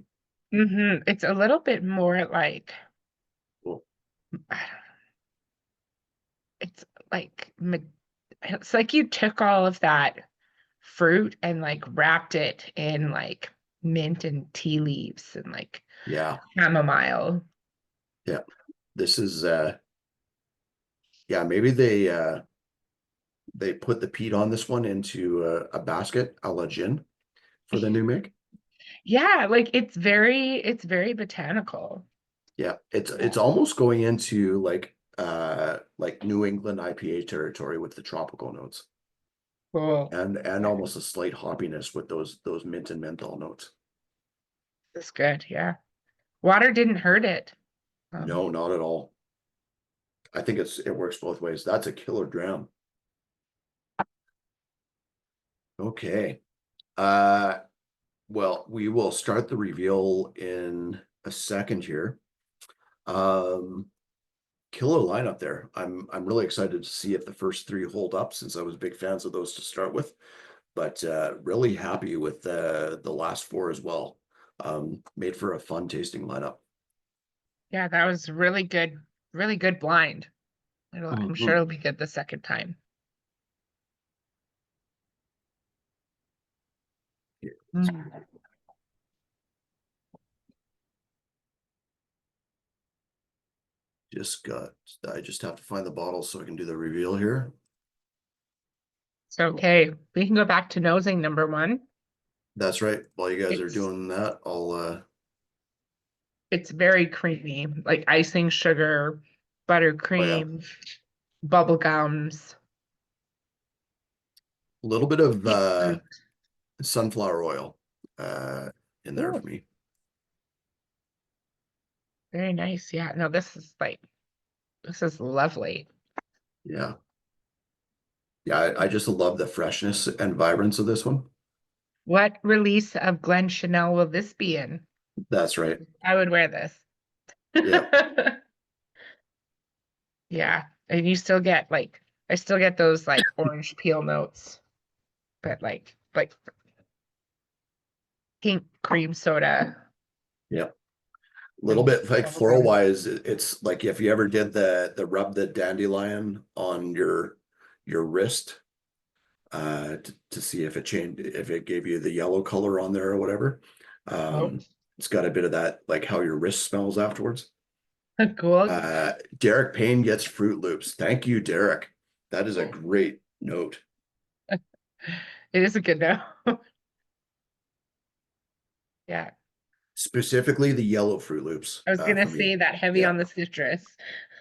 It's a little bit more like, Cool. I don't know, it's like it's like you took all of that fruit and like wrapped it in like mint and tea leaves and like Yeah, chamomile. yeah. This is yeah, maybe they put the peat on this one into a basket a la gin for the new make. Yeah, like it's very botanical. Yeah, it's Yeah. almost going into like New England IPA territory with the tropical notes Cool. and Yeah, almost a slight hoppiness with those mint and menthol notes. that's good. Yeah. Water didn't hurt it. Um, No, not at all. I think it works both ways. That's a killer dram. Okay. Uh well, we will start the reveal in a second here. Um Killer lineup there. I'm really excited to see if the first three hold up since I was big fans of those to start with, but really happy with the last four as well. Made for a fun tasting lineup. yeah, that was really good blind. I'm sure Mhm. it'll be good the second time. Here, Mm. just got I just have to find the bottle so I can do the reveal here. It's okay. We can go back to nosing number one. That's right. While you guys are It's doing that, I'll it's very creamy, like icing sugar, oh yeah, buttercream, bubble gums, a little bit of deep fruit. sunflower oil uh in there Ooh, for me. very nice. Yeah, no, this is lovely. Yeah. Yeah, I just love the freshness and vibrance of this one. What release of Glen Chanel will this be in? That's right. I would wear this. Yeah. Yeah, and you still get like I still get those like orange peel notes, but like pink cream soda. Yeah. A little And bit like bubble floral gum. wise, it's like if you ever did the rub the dandelion on your wrist to see if it changed, if it gave you the yellow color on there or whatever. Oh, It's got a bit of that, like how your wrist smells afterwards. cool. Derek Payne gets Fruit Loops. Thank you, Derek. That is a great note. It is a good note. Yeah, Specifically the yellow Fruit Loops I was gonna for me. say that heavy Yeah, on the citrus.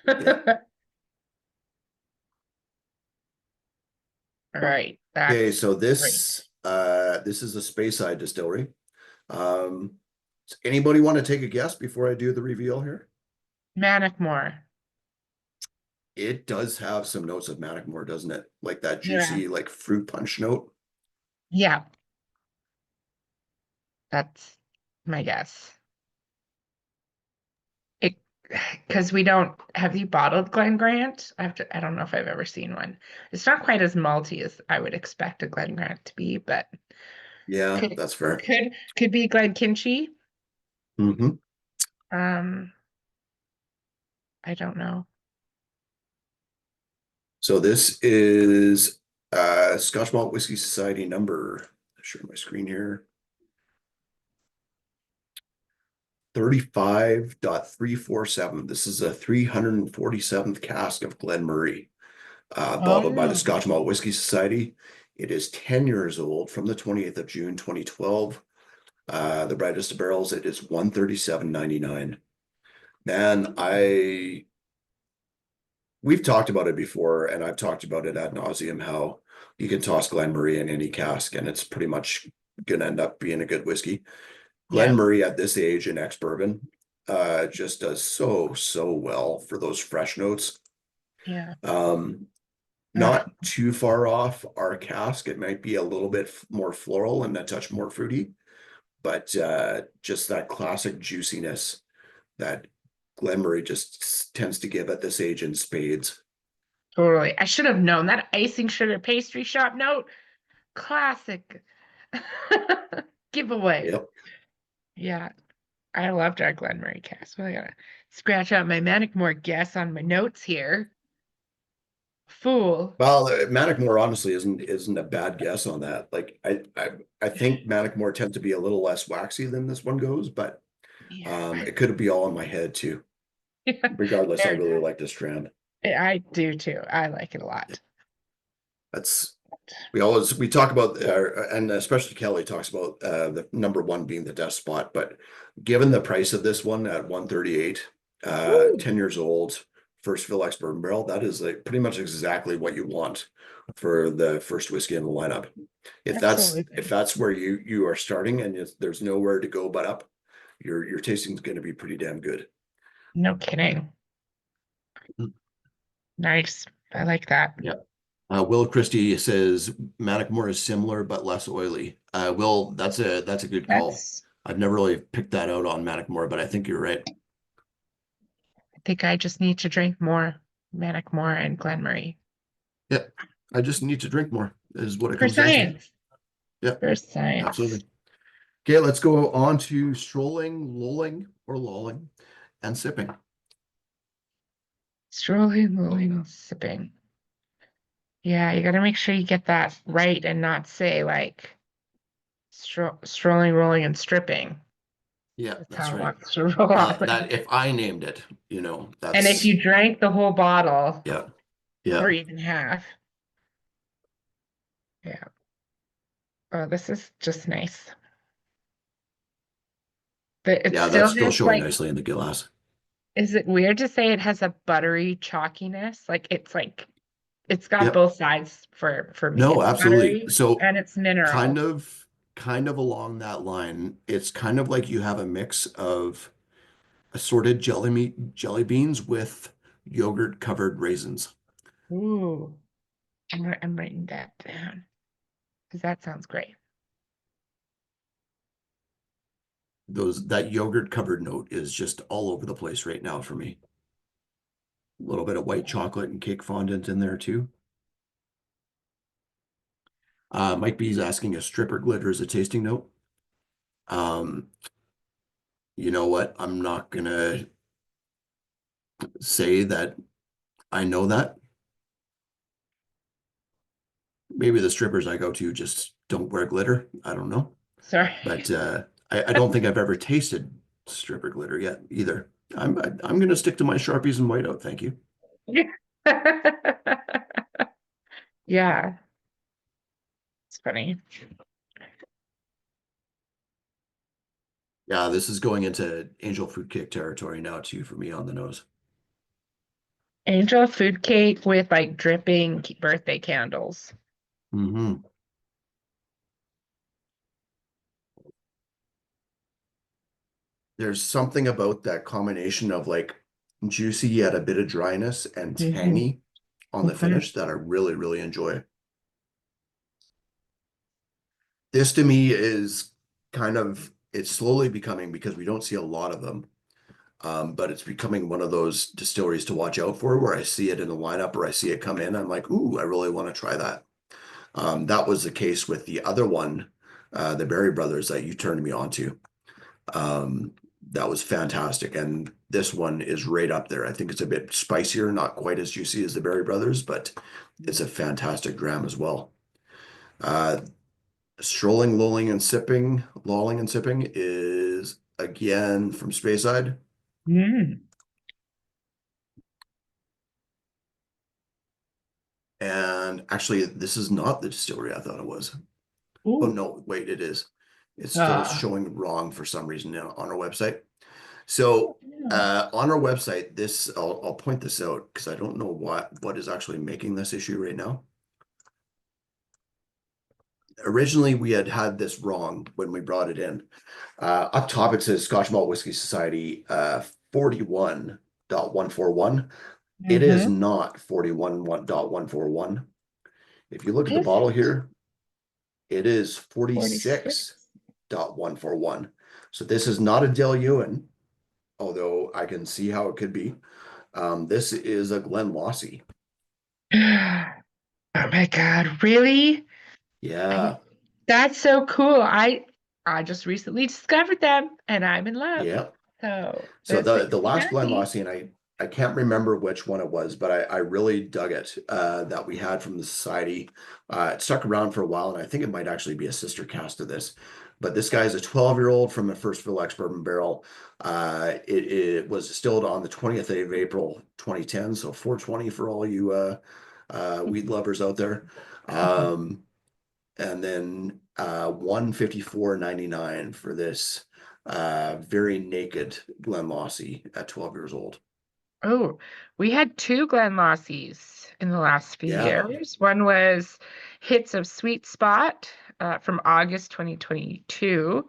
yeah. All right, Okay, that's so great. this is a Speyside distillery. Um, does anybody want to take a guess before I do the reveal here? Manic-More. It does have some notes of Manic-More, doesn't it? Like that Yeah, juicy, like fruit punch note. yeah, that's my guess. It because we don't have you bottled Glen Grant? I don't know if I've ever seen one. It's not quite as malty as I would expect a Glen Grant to be, but Yeah, could that's fair. could be Glen Kinchy. Hmm. Um, I don't know. So this is Scotch Malt Whiskey Society number. I'll share my screen here. 35.347. This is a 347th cask of Glen Murray, bottled by the Oh, Scotch Malt Whiskey Society. It is 10 years old from the 28th of June, 2012. The brightest of barrels, it is 137.99. Man, we've talked about it before, and I've talked about it ad nauseum how you can toss Glen Murray in any cask, and it's pretty much gonna end up being a good whiskey. Glen yeah, Murray at this age in ex-bourbon just does so well for those fresh notes. yeah. Um, Ugh, not too far off our cask. It might be a little bit more floral and a touch more fruity, but just that classic juiciness that Glen Murray just tends to give at this age in spades. totally. I should have known that icing sugar pastry shop note. Classic giveaway. Yep. Yeah, I loved our Glen Murray cast. Well, I gotta scratch out my Manic-More guess on my notes here. Fool. Well, Manic-More honestly isn't a bad guess on that. Like I think Manic-More tends to be a little less waxy than this one goes, but Yeah, it could be all in my head too. Regardless, I fair really enough. like this strand. I do too. I like it a lot. That's we talk about and especially Kelly talks about the number one being the death spot, but given the price of this one at 138, Woo! 10 years old, first fill bourbon barrel, that is like pretty much exactly what you want for the first whiskey in the lineup. If Absolutely. that's where you are starting and there's nowhere to go but up, your tasting is going to be pretty damn good. No kidding. Nice. I like that. Yeah. Will Christie says Manic-More is similar but less oily. Will, that's a good call. That's, I've never really picked that out on Manic-More, but I think you're right. I think I just need to drink more Manic-More and Glen Murray. Yeah, I just need to drink more, is what it For comes down to. science. Yeah, For science. absolutely. Okay, let's go on to strolling, lolling, or lolling, and sipping. Strolling, rolling, sipping. Yeah, you gotta make sure you get that right and not say like strolling, rolling, and stripping. Yeah, That's that's how it right. wants to roll off. That if I named it, And if that's you drank the whole bottle yeah, yeah, or even half, yeah. Oh, this is just nice. But it yeah. still That's still has showing like, nicely in the glass. is it weird to say it has a buttery chalkiness? Like it's got Yep. both sides for me. No, It's absolutely. buttery So and it's kind mineral. of kind of along that line, it's kind of like you have a mix of assorted jelly beans with yogurt covered raisins. Ooh. I'm writing that down because that sounds great. That yogurt covered note is just all over the place right now for me. A little bit of white chocolate and cake fondant in there too. Mike B's asking if stripper glitter is a tasting note. You know what? I'm not gonna say that I know that. Maybe the strippers I go to just don't wear glitter. I don't know. Sorry. But I don't think I've ever tasted stripper glitter yet either. I'm gonna stick to my Sharpies and whiteout, thank you. Yeah. It's funny. Yeah, this is going into angel food cake territory now too for me on the nose. Angel food cake with like dripping birthday candles. Mm-hmm. There's something about that combination of like juicy yet a bit of dryness and tangy on the finish that I really, really enjoy. This to me is kind of, it's slowly becoming, because we don't see a lot of them, but it's becoming one of those distilleries to watch out for where I see it in the lineup or I see it come in. I'm like, ooh, I really want to try that. That was the case with the other one, the Berry Brothers that you turned me on to. That was fantastic. And this one is right up there. I think it's a bit spicier, not quite as juicy as the Berry Brothers, but it's a fantastic dram as well. Strolling, lolling, and sipping is again from Speyside. Mm. And actually, this is not the distillery I thought it was. Ooh. Oh, no, wait, it is. It's still showing wrong for some reason now on our website. So on our website, this, I'll point this out because I don't know what is actually making this issue right now. Originally, we had this wrong when we brought it in. Up top, it says Scotch Malt Whiskey Society 41.141. It is not 41.141. If you look at the bottle here, it is 46.141. So this is not a Del Ewan, although I can see how it could be. This is a Glenlossie. Oh my God, really? Yeah. That's so cool. I just recently discovered them and I'm in love. Yeah. So So this the last makes me happy. Glenlossie, and I can't remember which one it was, but I really dug it that we had from the society. It stuck around for a while, and I think it might actually be a sister cast of this. But this guy is a 12-year-old from a First Fill X bourbon barrel. It was distilled on the 20th of April 2010, so 420 for all you weed lovers out there. And then 154.99 for this very naked Glenlossie at 12 years old. Oh, we had two Glenlossies in the last few Yeah. years. One was Hits of Sweet Spot from August 2022,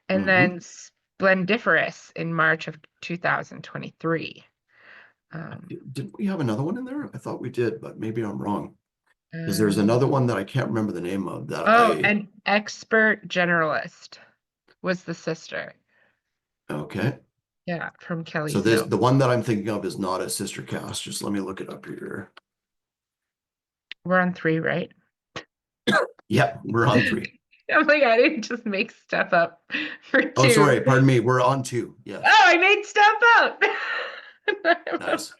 and then Splendiferous in March of 2023. Didn't we have another one in there? I thought we did, but maybe I'm wrong. Because there's another one that I can't remember the name of that an Expert Generalist was the sister. Okay. Yeah, from Kelly's So Note. the one that I'm thinking of is not a sister cast. Just let me look it up here. We're on 3, right? Yep, we're on 3. I'm like, I didn't just make stuff up for 2. Oh, sorry, pardon me. We're on 2. Yes. Oh, I made stuff up. Nice.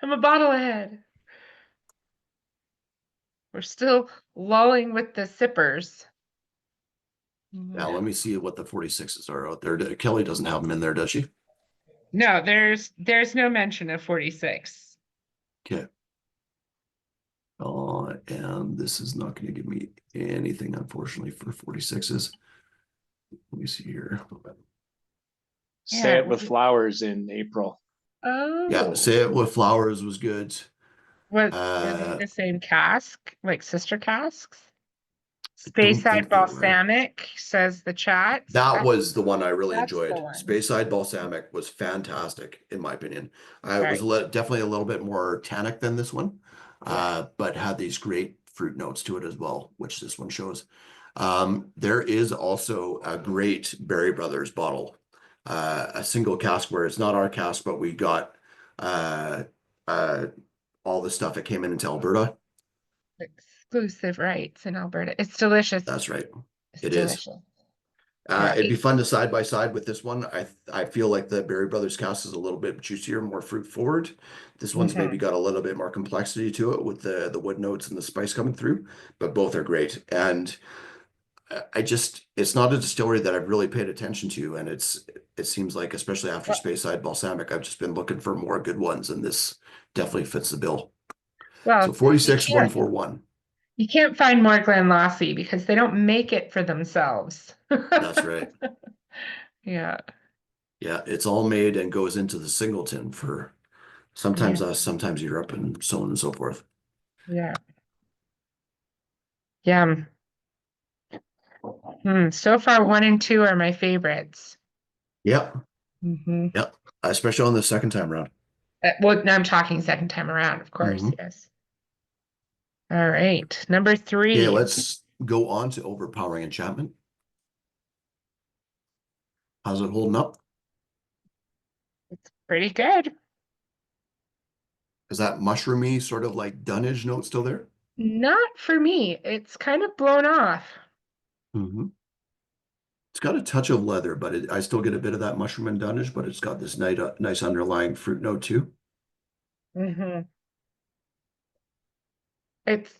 I'm a bottle ahead. We're still lulling with the sippers. Now let me see what the 46s are out there. Kelly doesn't have them in there, does she? No, there's no mention of 46. Okay. And this is not going to give me anything, unfortunately, for 46s. Let me see here. Say It With Flowers in April. Oh. Yeah, Say It With Flowers was good. Were they the same cask, like sister casks? Speyside Balsamic, says the chat. That was the one I really enjoyed. The one. Speyside Balsamic was fantastic, in my opinion. It was definitely a little bit more tannic than this one, but had these great fruit notes to it as well, which this one shows. There is also a great Berry Brothers bottle, a single cask where it's not our cask, but we got uh, all the stuff that came into Alberta. Exclusive rights in Alberta. It's delicious. That's right. It's It is. delicious. Yeah, It'd be fun to side by side with this one. I feel like the Berry Brothers cast is a little bit juicier, more fruit forward. This one's maybe got a little bit more complexity to it with the wood notes and the spice coming through, but both are great. And it's not a distillery that I've really paid attention to, and it seems like, especially after Speyside Balsamic, I've just been looking for more good ones, and this definitely fits the bill. well, So 46,141. you can't find more Glenlossie because they don't make it for themselves. That's right. Yeah. Yeah, it's all made and goes into the singleton for sometimes us, sometimes Europe, and so on and so forth. Yeah. Yeah. So far, 1 and 2 are my favorites. Yep. Mm-hmm. Yep. Especially on the second time around. Well, now I'm talking second time around, of course. Yes. All right. Number 3. Okay, let's go on to Overpowering Enchantment. How's it holding up? It's pretty good. Is that mushroomy sort of like dunnage note still there? Not for me. It's kind of blown off. It's got a touch of leather, but I still get a bit of that mushroom and dunnage, but it's got this nice underlying fruit note too. It's,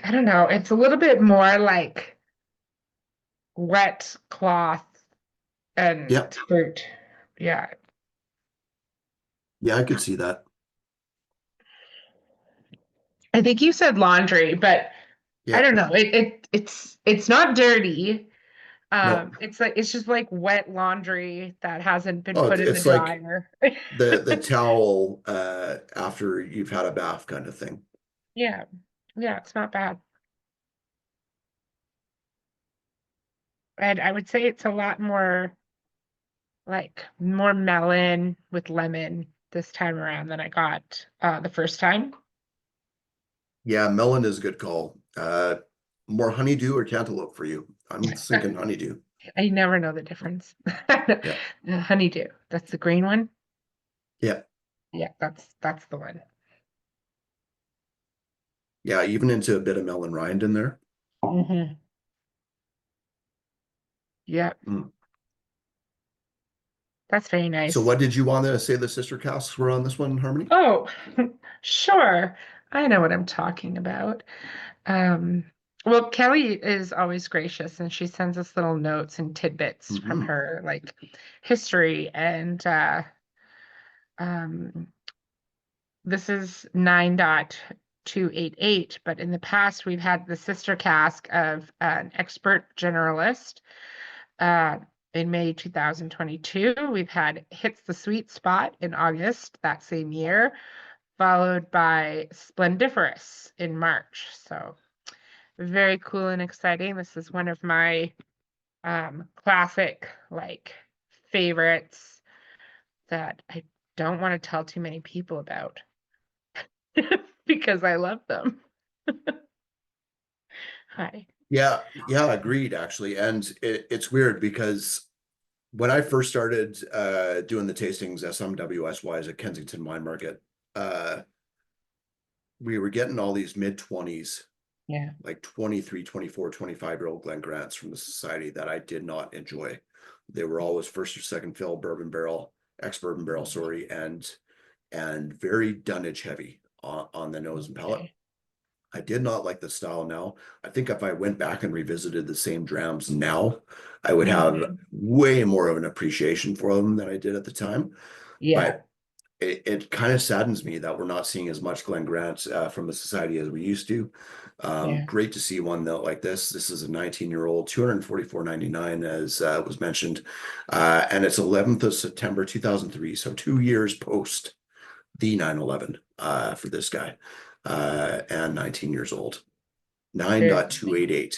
I don't know, it's a little bit more like wet cloth and fruit. Yeah. Yeah, I could see that. I think you said laundry, but I don't know. It's not dirty. No. It's just like wet laundry that hasn't been put in the it's like dryer. the towel after you've had a bath kind of thing. Yeah. Yeah, it's not bad. And I would say it's a lot more melon with lemon this time around than I got the first time. Yeah, melon is a good call. More honeydew or cantaloupe for you? I'm thinking honeydew. I never know the difference. Honeydew. That's the green one. Yeah. Yeah, that's the one. Yeah, even into a bit of melon rind in there. Yeah. That's very nice. So what did you want to say the sister casks were on this one, Harmony? Oh, sure. I know what I'm talking about. Well, Kelly is always gracious and she sends us little notes and tidbits from her like history, and this is 9.288, but in the past we've had the sister cask of an expert generalist. In May 2022, we've had Hits the Sweet Spot in August that same year, followed by Splendiferous in March. So very cool and exciting. This is one of my classic favorites that I don't want to tell too many people about because I love them. Hi. Yeah, agreed, actually. And it's weird because when I first started doing the tastings SMWS wise at Kensington Wine Market, we were getting all these mid-20s, like 23, 24, 25-year-old Glen Grants from the society that I did not enjoy. They were always first or second fill bourbon barrel, ex-bourbon barrel, sorry, and very dunnage heavy on the nose and palate. I did not like the style now. I think if I went back and revisited the same drams now, I would have way more of an appreciation for them than I did at the time. But it kind of saddens me that we're not seeing as much Glen Grant from the society as we used to. Great to see one though like this. This is a 19-year-old, $244.99 as was mentioned, and it's 11th of September 2003, so 2 years post the 9/11 for this guy, and 19 years old. 9.288.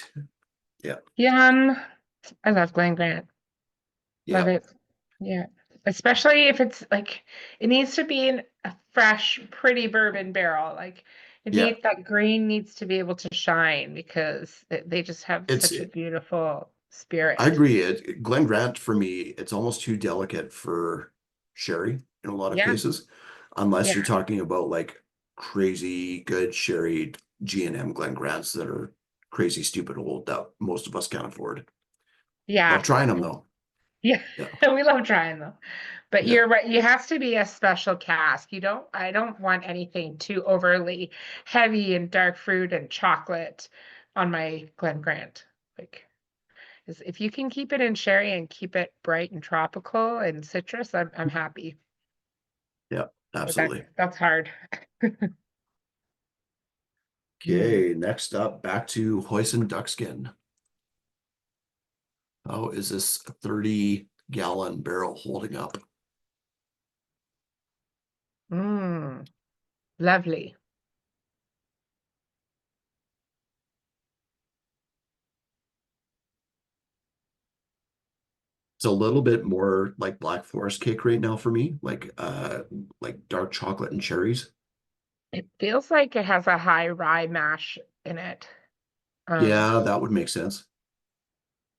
Yum. I love Glen Grant. Love it. Yeah. Especially if it's it needs to be in a fresh, pretty bourbon barrel. Yeah. That green needs to be able to shine because they just have It's such a beautiful I spirit. agree. Glen Grant for me, it's almost too delicate for sherry in a lot of Yeah, cases, unless yeah, you're talking about like crazy good sherry G&M Glen Grants that are crazy stupid old that most of us can't afford. Love yeah, trying them though. yeah. Yeah, We love trying them. But yeah, you're right, you have to be a special cask. I don't want anything too overly heavy and dark fruit and chocolate on my Glen Grant. Like, if you can keep it in sherry and keep it bright and tropical and citrus, I'm happy. yeah, But absolutely. that's hard. Mm. Okay, next up, back to Hoisin Duckskin. How is this 30-gallon barrel holding up? Mm, lovely. It's a little bit more like Black Forest cake right now for me, like dark chocolate and cherries. It feels like it has a high rye mash in it. Um, Yeah, that would make sense.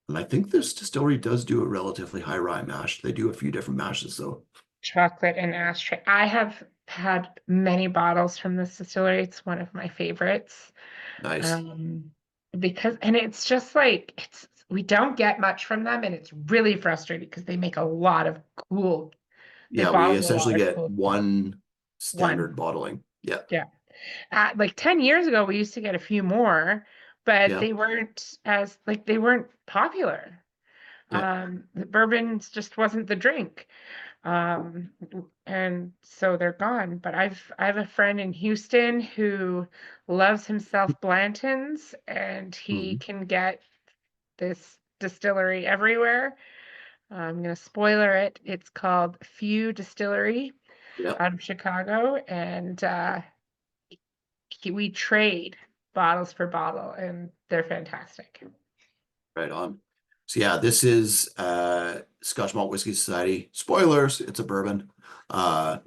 And I think this distillery does do a relatively high rye mash. They do a few different mashes though. chocolate and ashtray. I have had many bottles from this distillery. It's one of my favorites. Nice. Um, because and it's just like we don't get much from them, and it's really frustrating because they make a lot of cool. They Yeah, we bottle a lot essentially of get cool stuff. one One, standard bottling. Yeah, yeah. Like 10 years ago, we used to get a few more, but yeah, they weren't popular. yeah. The bourbons just wasn't the drink. Um, and so they're gone. But I have a friend in Houston who loves himself Blanton's, and he Mhm. can get this distillery everywhere. I'm gonna spoiler it. It's called Few Distillery Yeah, out of Chicago, and we trade bottles for bottle, and they're fantastic. right on. So yeah, this is Scotch Malt Whiskey Society. Spoilers, it's a bourbon. Uh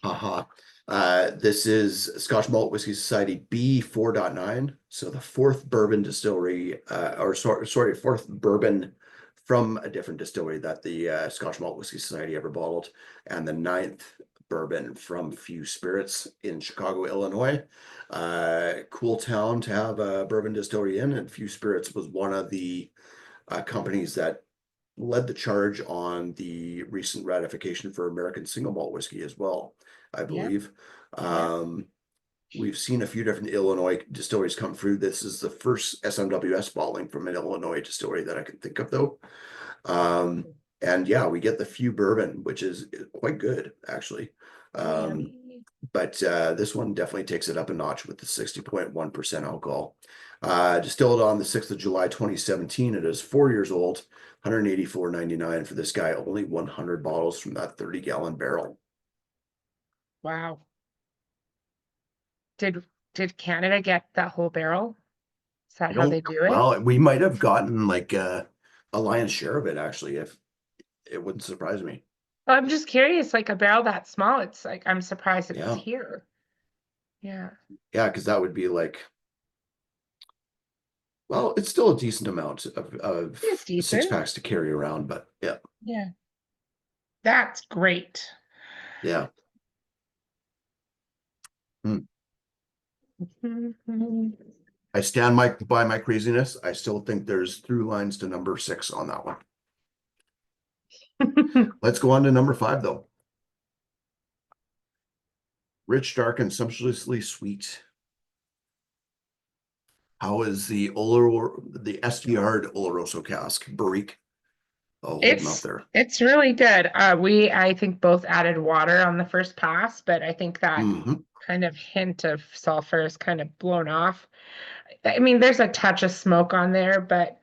Haha. This is Scotch Malt Whiskey Society B 4.9. So the fourth bourbon distillery, fourth bourbon from a different distillery that the Scotch Malt Whiskey Society ever bottled, and the ninth bourbon from Few Spirits in Chicago, Illinois. Cool town to have a bourbon distillery in, and Few Spirits was one of the companies that led the charge on the recent ratification for American single malt whiskey as well, I Yeah, believe. yeah, We've seen a few different Illinois distilleries come through. This is the first SMWS bottling from an Illinois distillery that I can think of, though. And yeah, we get the Few bourbon, which is quite good, actually. oh Um, yummy. but this one definitely takes it up a notch with the 60.1% alcohol. Distilled on the 6th of July 2017. It is 4 years old, 184.99 for this guy, only 100 bottles from that 30-gallon barrel. Wow. Did Canada get that whole barrel? Is that I how don't, they do it? well, we might have gotten like a lion's share of it, actually, if it wouldn't surprise me. Well, I'm just curious, like a barrel that small, it's like I'm surprised it's Yeah, here. Yeah. yeah, because that would be like, well, it's still a decent amount of It's six decent. packs to carry around, but yeah, Yeah. That's great. yeah. Hmm. Mhm. I stand by my craziness. I still think there's through lines to number 6 on that one. Let's go on to number 5 though. Rich, dark, and sumptuously sweet. How is the SDR Oloroso cask, Barrique? Oh, holding up there. It's really good. We I think both added water on the first pass, but I think that Hmm. kind of hint of sulfur is kind of blown off. I mean, there's a touch of smoke on there, but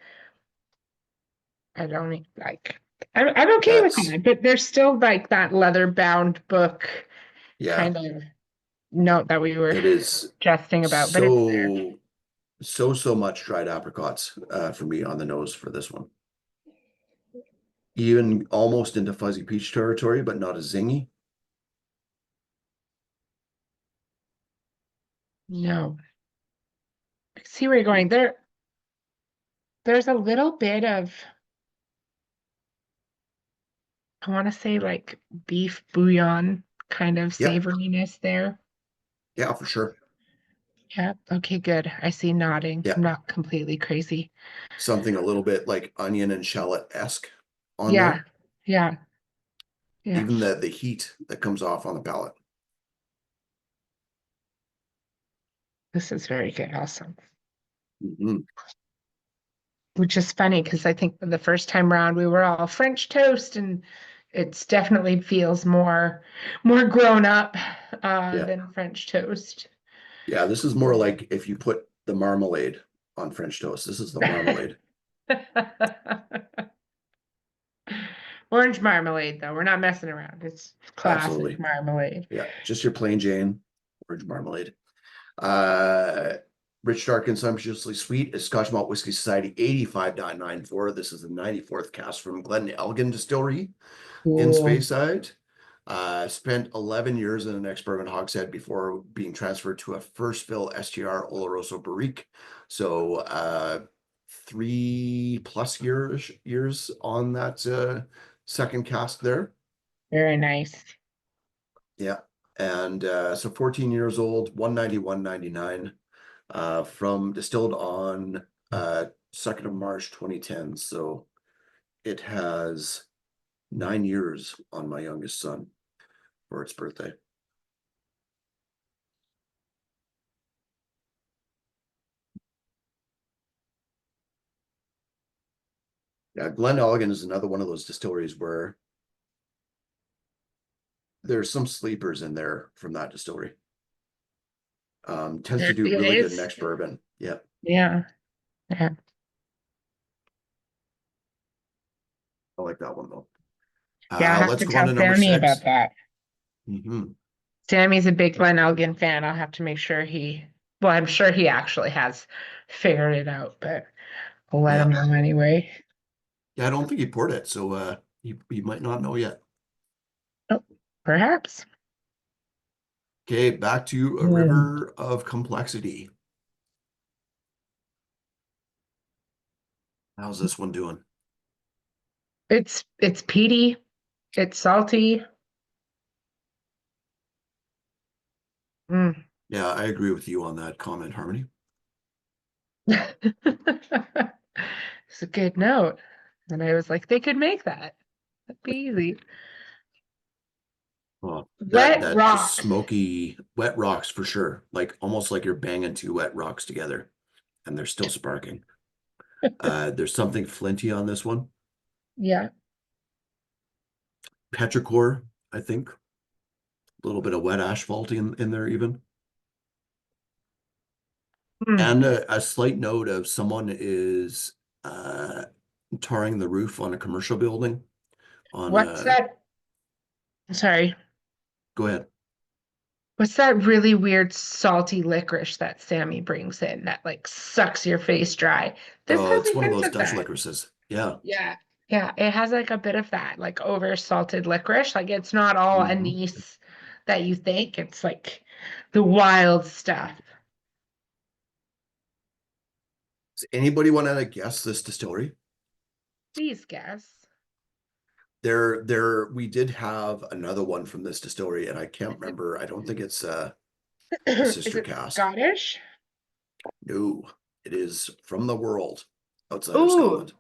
I don't like. I'm okay with That's that, but there's still like that leather bound book yeah. kind of note that we were It is jesting about, but it's there. so much dried apricots for me on the nose for this one. Even almost into fuzzy peach territory, but not as zingy. No. I see where you're going. There's a little bit of, I want to say like beef bouillon kind of Yeah, savoriness there. yeah, for sure. Yeah. Okay, good. I see nodding. Yeah, I'm not completely crazy. something a little bit like onion and shallot-esque on Yeah. there. Yeah. Yeah. Even the heat that comes off on the palate. This is very good also. Mhm. Which is funny because I think the first time around we were all French toast, and it's definitely feels more grown up Yeah, than French toast. yeah. This is more like if you put the marmalade on French toast. This is the marmalade. Orange marmalade, though. We're not messing around. It's classic Absolutely. marmalade. Yeah, just your plain Jane orange marmalade. Uh, Rich, dark, and sumptuously sweet is Scotch Malt Whiskey Society 85.94. This is the 94th cast from Glen Elgin Distillery in Cool. Speyside. Spent 11 years in an ex-bourbon hogshead before being transferred to a first fill STR Oloroso Barrique. So 3+ years on that second cask there. Very nice. Yeah. And so 14 years old, 191.99, from distilled on 2nd of March 2010. So it has 9 years on my youngest son for its birthday. Yeah, Glen Elgin is another one of those distilleries where there's some sleepers in there from that distillery. Tends to do It really good is. next bourbon. Yeah, Yeah. Yeah. I like that one though. Yeah, I'll have Let's to go on tell to number Sammy about 6. that. Mm-hmm. Sammy's a big Glen Elgin fan. I'll have to make sure well, I'm sure he actually has figured it out, but I'll let Yeah. him know anyway. Yeah, I don't think he poured it, so he might not know yet. Oh, perhaps. Okay, back to A Mm. River of Complexity. How's this one doing? It's peaty, it's salty. Mm. Yeah, I agree with you on that comment, Harmony. It's a good note. And I was like, they could make that. That'd be easy. Well, that Wet that just rocks. smoky wet rocks for sure. Like almost like you're banging two wet rocks together and they're still sparking. There's something flinty on this one. Yeah. Petrichor, I think. A little bit of wet asphalt in there even. Mm. And a slight note of someone is tarring the roof on a commercial building on What's that? Sorry. go ahead. What's that really weird salty licorice that Sammy brings in that like sucks your face dry? This Oh, has it's a one of hint those of Dutch that. licorices. Yeah. Yeah. Yeah. It has like a bit of that, like over salted licorice. Like it's not all Mhm. anise that you think. It's like the wild stuff. Does anybody want to guess this distillery? Please guess. We did have another one from this distillery, and I can't remember. I don't think it's a Is sister it cask. Scottish? No, it is from the world outside of Ooh, Scotland.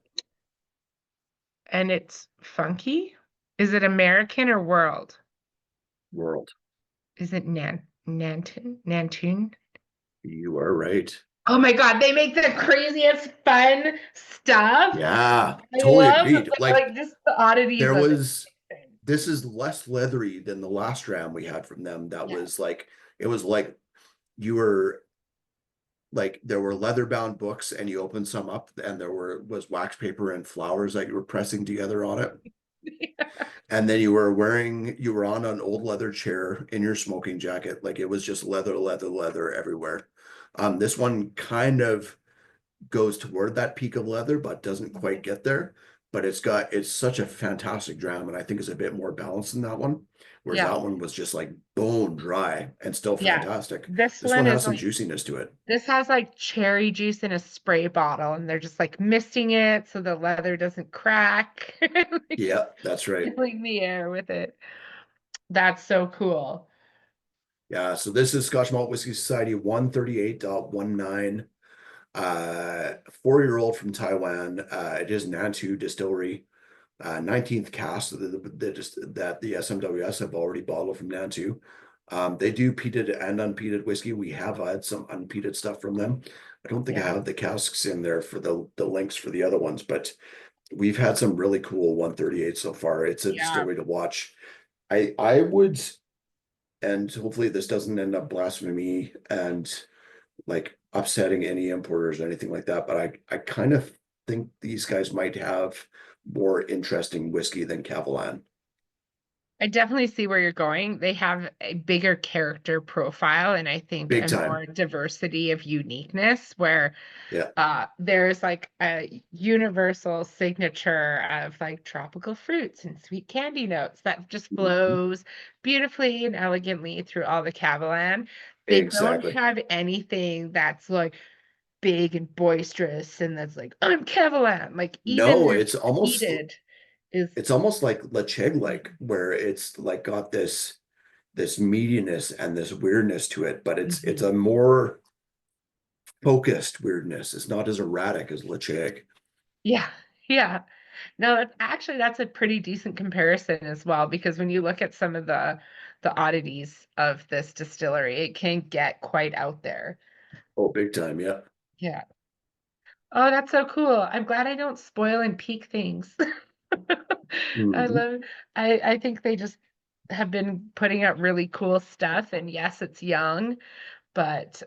and it's funky? Is it American or world? World. Is it Nanton? Nantoon? You are right. Oh my God, they make the craziest fun stuff. Yeah, I totally love agreed. Like like just the oddities there of it. was this is less leathery than the last dram we had from them. That Yeah. was like it was like you were like there were leather bound books and you opened some up and there was wax paper and flowers that you were pressing together on it. And then you were on an old leather chair in your smoking jacket. Like it was just leather everywhere. This one kind of goes toward that peak of leather, but doesn't quite get there. but it's such a fantastic dram, and I think it's a bit more balanced than that one. Whereas Yeah. that one was just like bone dry and still Yeah. fantastic. This This one one has is some like, juiciness to it. this has like cherry juice in a spray bottle, and they're just like misting it so the leather doesn't crack. Like, Yeah, that's right. filling the air with it. That's so cool. Yeah, so this is Scotch Malt Whiskey Society 138.19. 4-year-old from Taiwan. It is Nantu Distillery. 19th cask that the SMWS have already bottled from Nantu. They do peated and unpeated whiskey. We have had some unpeated stuff from them. I don't think I Yeah. have the casks in there for the links for the other ones, but we've had some really cool 138 so far. It's a Yeah. distillery to watch. I would, and hopefully this doesn't end up blasphemy and like upsetting any importers or anything like that, but I kind of think these guys might have more interesting whiskey than Cavalan. I definitely see where you're going. They have a bigger character profile, and I think Big a time. more diversity of uniqueness where Yeah. there's like a universal signature of like tropical fruits and sweet candy notes that just flows beautifully and elegantly through all the Cavalan. They don't Exactly. have anything that's like big and boisterous and that's like, I'm Cavalan. Like even No, their it's almost peated is like Lecheg like where it's like got this meatiness and this weirdness to it, but it's a more focused weirdness. It's not as erratic as Lecheg. yeah, yeah. No, that's a pretty decent comparison as well, because when you look at some of the oddities of this distillery, it can get quite out there. Oh, big time, yeah. Yeah. Oh, that's so cool. I'm glad I don't spoil and peak things. I Mhm. love I think they just have been putting out really cool stuff, and yes, it's young, but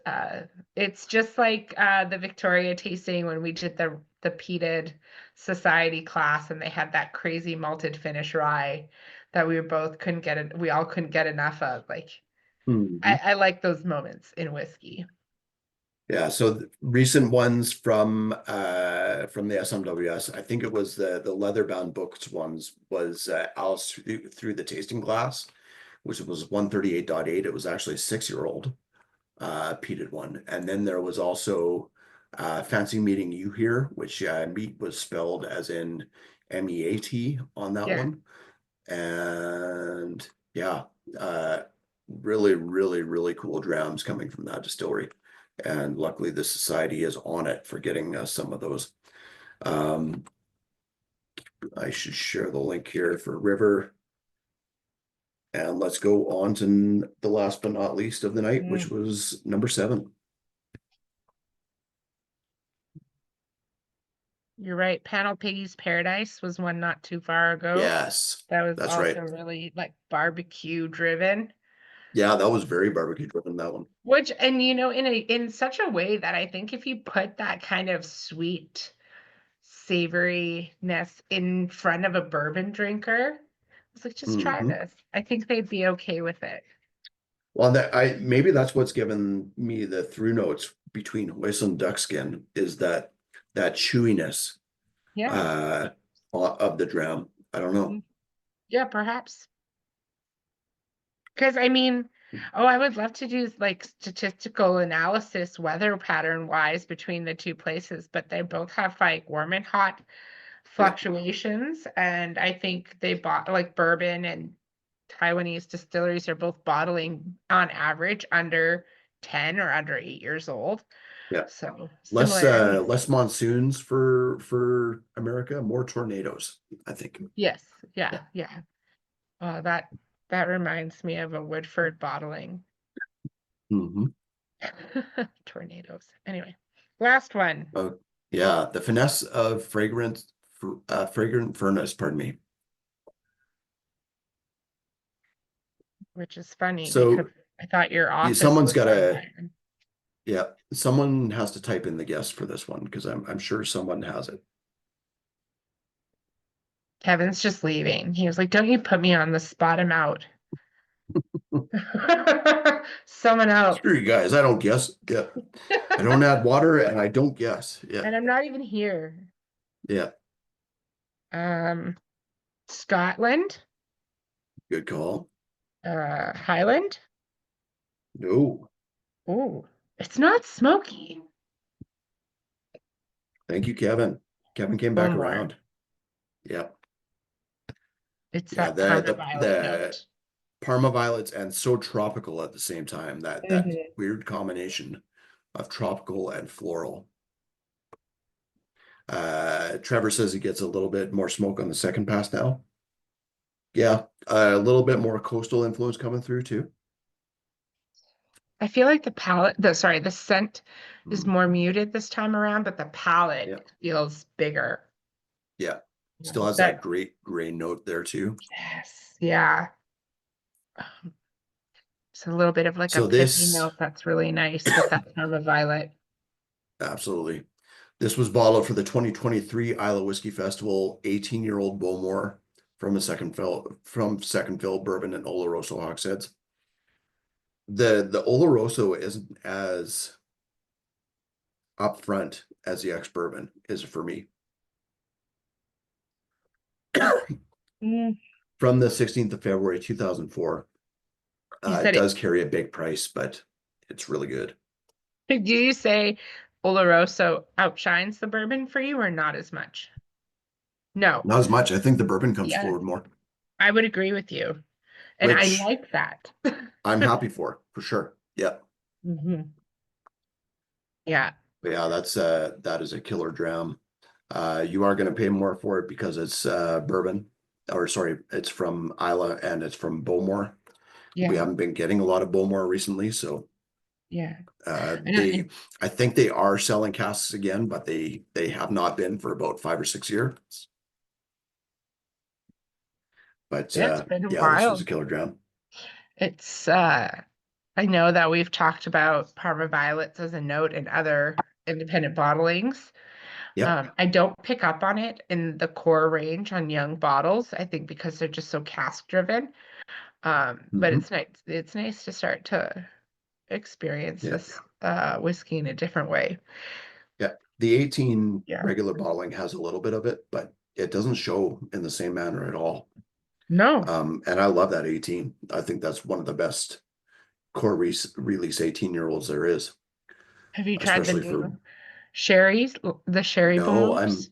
it's just like the Victoria tasting when we did the peated society class, and they had that crazy malted finish rye that we all couldn't get enough of. Like Mhm. I like those moments in whiskey. Yeah, so recent ones from the SMWS, I think it was the leather bound books ones was Alice through the tasting glass, which was 138.8. It was actually a 6-year-old peated one. And then there was also Fancy Meeting You Here, which meat was spelled as in MEAT on that Yeah. one. And yeah, really, really, really cool drams coming from that distillery. And luckily the society is on it for getting us some of those. I should share the link here for River. And let's go on to the last but not least of the night, which was number 7. You're right. Panel Piggy's Paradise was one not too far ago. Yes, That was that's also right. really like barbecue driven. Yeah, that was very barbecue driven, that one. Which, and you know, in such a way that I think if you put that kind of sweet savoriness in front of a bourbon drinker, it's like, just try Mhm. this. I think they'd be okay with it. Well, maybe that's what's given me the through notes between Hoisin and duck skin is that chewiness Yeah. of the dram. I don't know. Yeah, perhaps. Because I mean, oh, I would love to do like statistical analysis weather pattern wise between the two places, but they both have like warm and hot Yeah. fluctuations. And I think they bought like bourbon and Taiwanese distilleries are both bottling on average under 10 or under 8 years old. Yeah. So Less similarities. less monsoons for America, more tornadoes, I think. Yes. Yeah. Yeah. That reminds me of a Woodford bottling. Mhm. Tornadoes. Anyway, last one, Oh, yeah, the finesse of fragrant furnace, pardon me. which is funny because So I thought your office someone's was got on to, fire. yeah, someone has to type in the guess for this one because I'm sure someone has it. Kevin's just leaving. He was like, "Don't you put me on the spot, I'm out." Someone else. Screw you guys, I don't guess. Yeah, I don't add water and I don't guess. Yeah, And I'm not even here. yeah. Scotland, Good call. Highland. No. Oh, it's not smoky. Thank you, Kevin. Kevin came back Bowmore. around. Yeah. It's Yeah, that Parma violet note. Parma violets and so tropical at the same time. That Mhm. weird combination of tropical and floral. Trevor says he gets a little bit more smoke on the second pass now. Yeah, a little bit more coastal influence coming through too. I feel like the scent is more muted this time around, but the palette Yeah. feels bigger. Yeah, You still know, has that great gray note there too. yes, yeah. It's a little bit of like a So pithy this, note that's really nice with that Parma violet. absolutely. This was bottled for the 2023 Isla Whiskey Festival, 18-year-old Bowmore from second fill bourbon and Oloroso hogsheads. The Oloroso isn't as upfront as the ex-bourbon is for me. From the 16th of February 2004. You It said does carry a big price, but it's really good. Do you say Oloroso outshines the bourbon for you or not as much? No. Not as much. I think the bourbon comes Yeah, forward more, I would agree with you. And I which like that. I'm happy for sure. Yeah. Mhm. Yeah. But yeah, that is a killer dram. You are going to pay more for it because it's bourbon, or sorry, it's from Isla and it's from Bowmore. We Yeah. haven't been getting a lot of Bowmore recently, so Yeah. I think they are selling casks again, but they have not been for about 5 or 6 years. But Yeah, it's been a yeah, this was while. a killer dram. It's I know that we've talked about Parma violets as a note in other independent bottlings. Yep. I don't pick up on it in the core range on young bottles, I think because they're just so cask driven. But Mhm. it's nice to start to experience Yeah. this whiskey in a different way. Yeah. The 18 Yeah. regular bottling has a little bit of it, but it doesn't show in the same manner at all. No. And I love that 18. I think that's one of the best core release 18-year-olds there is, Have you tried the especially new for sherries, the sherry no, bombs?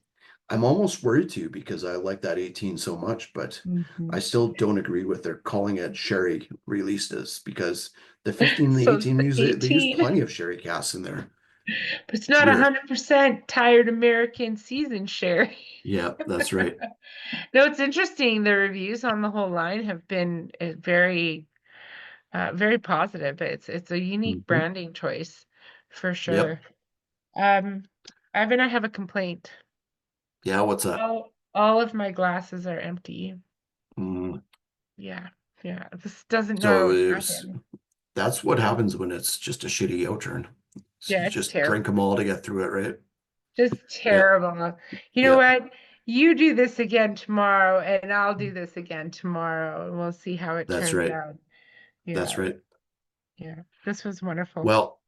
I'm almost worried to because I like that 18 so much, but Mhm. I still don't agree with their calling it sherry releases because the 15 and the So it's 18 the they use 18, plenty of sherry casks in there. but it's It's not weird. 100% tired American seasoned sherry. Yeah, that's right. No, it's interesting. The reviews on the whole line have been very positive. It's a unique Mhm. branding choice for Yep. sure. Ivan, I have a complaint. Yeah, what's up? All of my glasses are empty. Mm. Yeah, yeah. This doesn't So know happen. that's what happens when it's just a shitty Outturn. So Yeah, you it's just drink terrible. them all to get through it, right? Just Yeah, terrible. You know yeah, what? You do this again tomorrow, and I'll do this again tomorrow, and we'll see how it that's turns right. out. That's Yeah, right. yeah. This was wonderful. Well,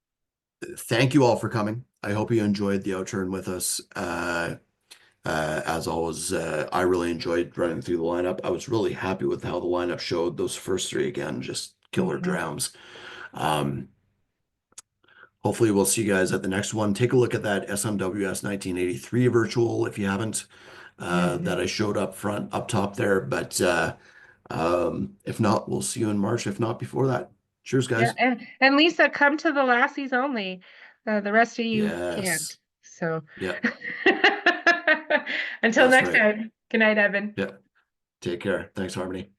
thank you all for coming. I hope you enjoyed the Outturn with us. As always, I really enjoyed running through the lineup. I was really happy with how the lineup showed those first three again, just killer Mhm. drams. Um, Hopefully we'll see you guys at the next one. Take a look at that SMWS 1983 virtual if you haven't, that I Mhm. showed up top there. But if not, we'll see you in March. If not before that. Cheers, Yeah, guys. and Lisa, come to the lassies only. The rest of you can't. Yes. So Yeah, until that's next right. time. Good night, Evan. Yeah. Take care. Thanks, Harmony.